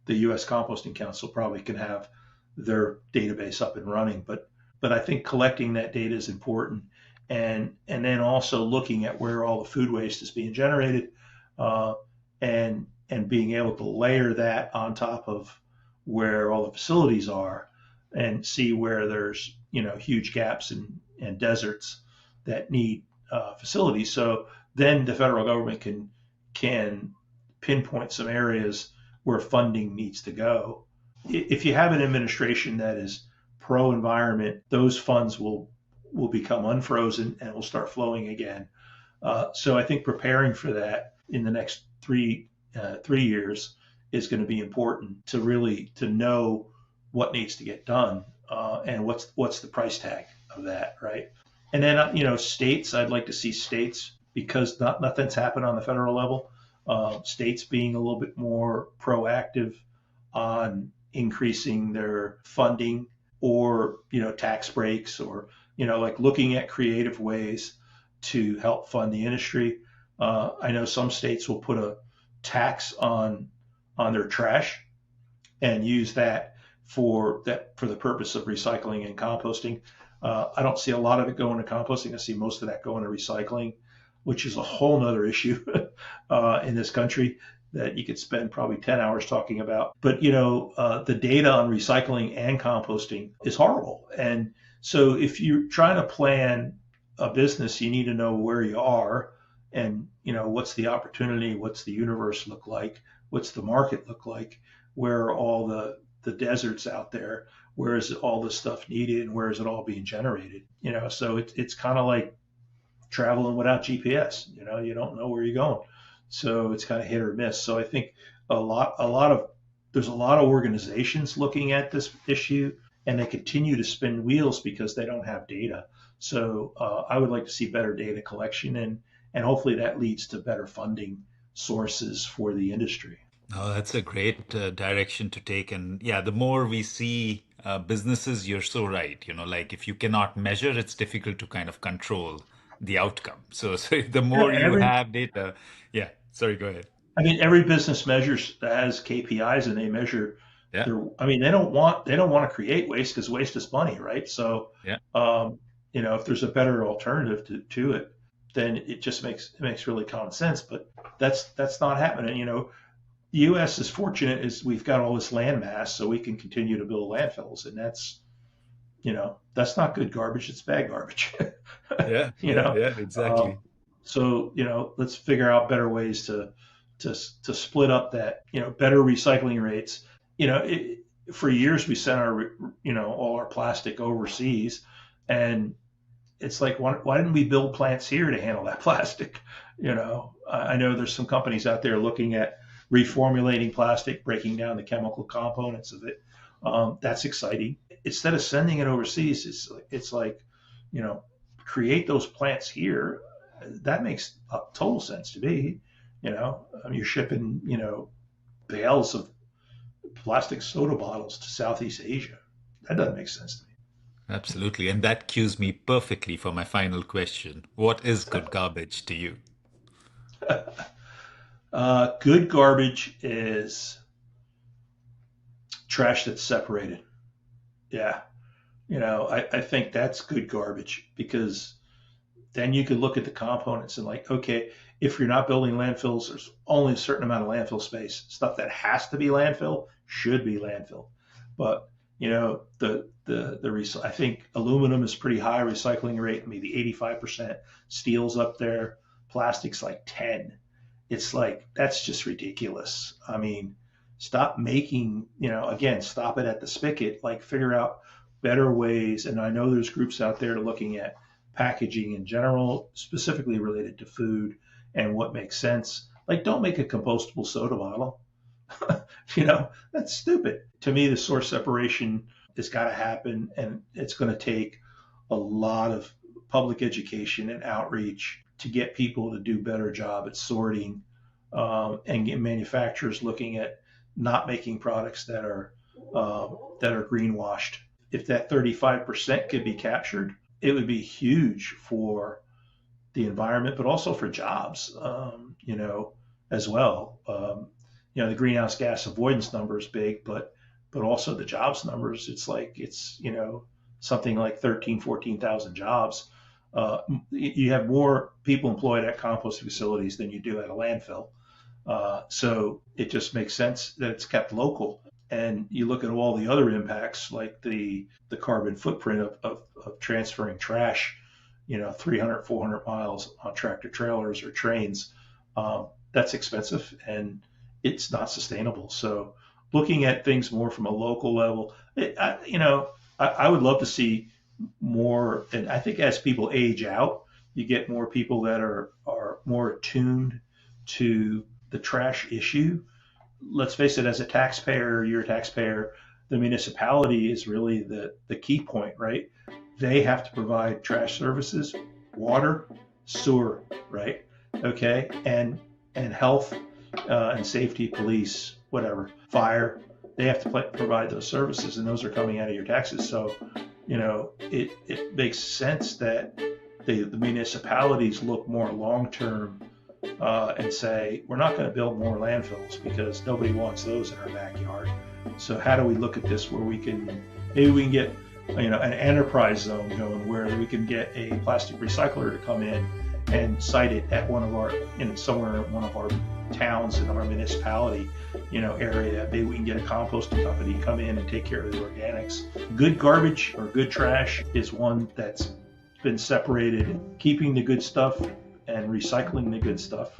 the US Composting Council probably can have their database up and running. But I think collecting that data is important, and then also looking at where all the food waste is being generated, uh, and being able to layer that on top of where all the facilities are, and see where there's huge gaps and deserts that need facilities. So then the federal government can pinpoint some areas where funding needs to go. If you have an administration that is pro environment, those funds will become unfrozen and will start flowing again. So I think preparing for that in the next 3 years is going to be important to really to know what needs to get done, and what's the price tag of that, right? And then states. I'd like to see states because nothing's happened on the federal level. States being a little bit more proactive on increasing their funding or tax breaks or like looking at creative ways to help fund the industry. I know some states will put a tax on their trash and use that for the purpose of recycling and composting. I don't see a lot of it going to composting. I see most of that going to recycling, which is a whole nother issue in this country that you could spend probably 10 hours talking about. But, the data on recycling and composting is horrible. And so if you're trying to plan a business, you need to know where you are and, what's the opportunity, what's the universe look like, what's the market look like, where are all the deserts out there, where is all this stuff needed, and where is it all being generated? So it's kind of like traveling without GPS. You don't know where you're going. So it's kind of hit or miss. So I think there's a lot of organizations looking at this issue, and they continue to spin wheels because they don't have data. So I would like to see better data collection, and hopefully that leads to better funding sources for the industry. Oh, that's a great direction to take. And yeah, the more we see businesses, you're so right. Like if you cannot measure, it's difficult to kind of control the outcome. So the Yeah, more you have data, yeah. Sorry, go ahead. I mean, every business measures has KPIs, and they measure Yeah, I mean, they don't want to create waste because waste is money, right? So, yeah, if there's a better alternative to it, then it makes really common sense. But that's not happening. The U.S. is fortunate is we've got all this land mass, so we can continue to build landfills, and that's not good garbage; it's bad garbage. yeah, you yeah, know, yeah, um, exactly. so let's figure out better ways to split up that better recycling rates. For years we sent our all our plastic overseas, and it's like why didn't we build plants here to handle that plastic? I know there's some companies out there looking at reformulating plastic, breaking down the chemical components of it. That's exciting. Instead of sending it overseas, it's like you know create those plants here. That makes total sense to me. You're shipping bales of plastic soda bottles to Southeast Asia. That doesn't make sense to Absolutely. And that cues me perfectly for my final question. What is good garbage to you? me. Good garbage is trash that's separated. Yeah. I think that's good garbage because then you could look at the components and like, okay, if you're not building landfills, there's only a certain amount of landfill space. Stuff that has to be landfill should be landfill. But I think aluminum is pretty high recycling rate, maybe 85%. Steel's up there. Plastic's like 10. It's like that's just ridiculous. I mean, stop making, again, stop it at the spigot. Like figure out better ways. And I know there's groups out there looking at packaging in general, specifically related to food and what makes sense. Like, don't make a compostable soda bottle. That's stupid. To me, the source separation has got to happen, and it's going to take a lot of public education and outreach to get people to do a better job at sorting and get manufacturers looking at not making products that are greenwashed. If that 35% could be captured, it would be huge for the environment, but also for jobs, as well. The greenhouse gas avoidance number is big, but also the jobs numbers. It's something like 14,000 jobs. You have more people employed at composting facilities than you do at a landfill. So it just makes sense that it's kept local. And you look at all the other impacts, like the carbon footprint of transferring trash, 300, 400 miles on tractor trailers or trains. That's expensive and it's not sustainable. So looking at things more from a local level, I would love to see more. And I think as people age out, you get more people that are more attuned to the trash issue. Let's face it, as a taxpayer, you're a taxpayer, the municipality is really the key point, right? They have to provide trash services, water, sewer, right? Okay, and health and safety, police, whatever, fire. They have to provide those services, and those are coming out of your taxes. So, it makes sense that the municipalities look more long term and say, we're not going to build more landfills because nobody wants those in our backyard. So how do we look at this where maybe we can get an enterprise zone going where we can get a plastic recycler to come in and site it at one of our, somewhere in one of our towns in our municipality, area. Maybe we can get a composting company to come in and take care of the organics. Good garbage or good trash is one that's been separated, keeping the good stuff and recycling the good stuff,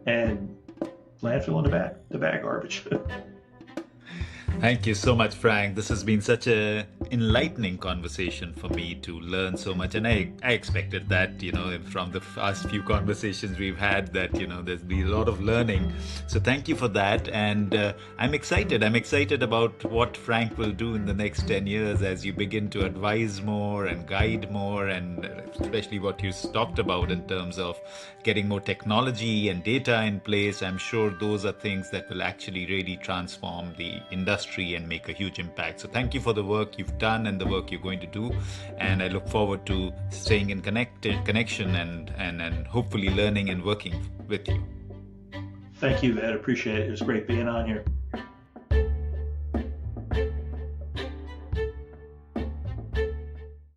and landfilling the bad garbage. Thank you so much, Frank. This has been such a enlightening conversation for me to learn so much. And I expected that, from the past few conversations we've had that, there's been a lot of learning. So thank you for that. And I'm excited. I'm excited about what Frank will do in the next 10 years as you begin to advise more and guide more, and especially what you talked about in terms of getting more technology and data in place. I'm sure those are things that will actually really transform the industry and make a huge impact. So thank you for the work you've done and the work you're going to do. And I look forward to staying in connection and hopefully learning and working with you. Thank you, Ed. Appreciate it. It was great being on here.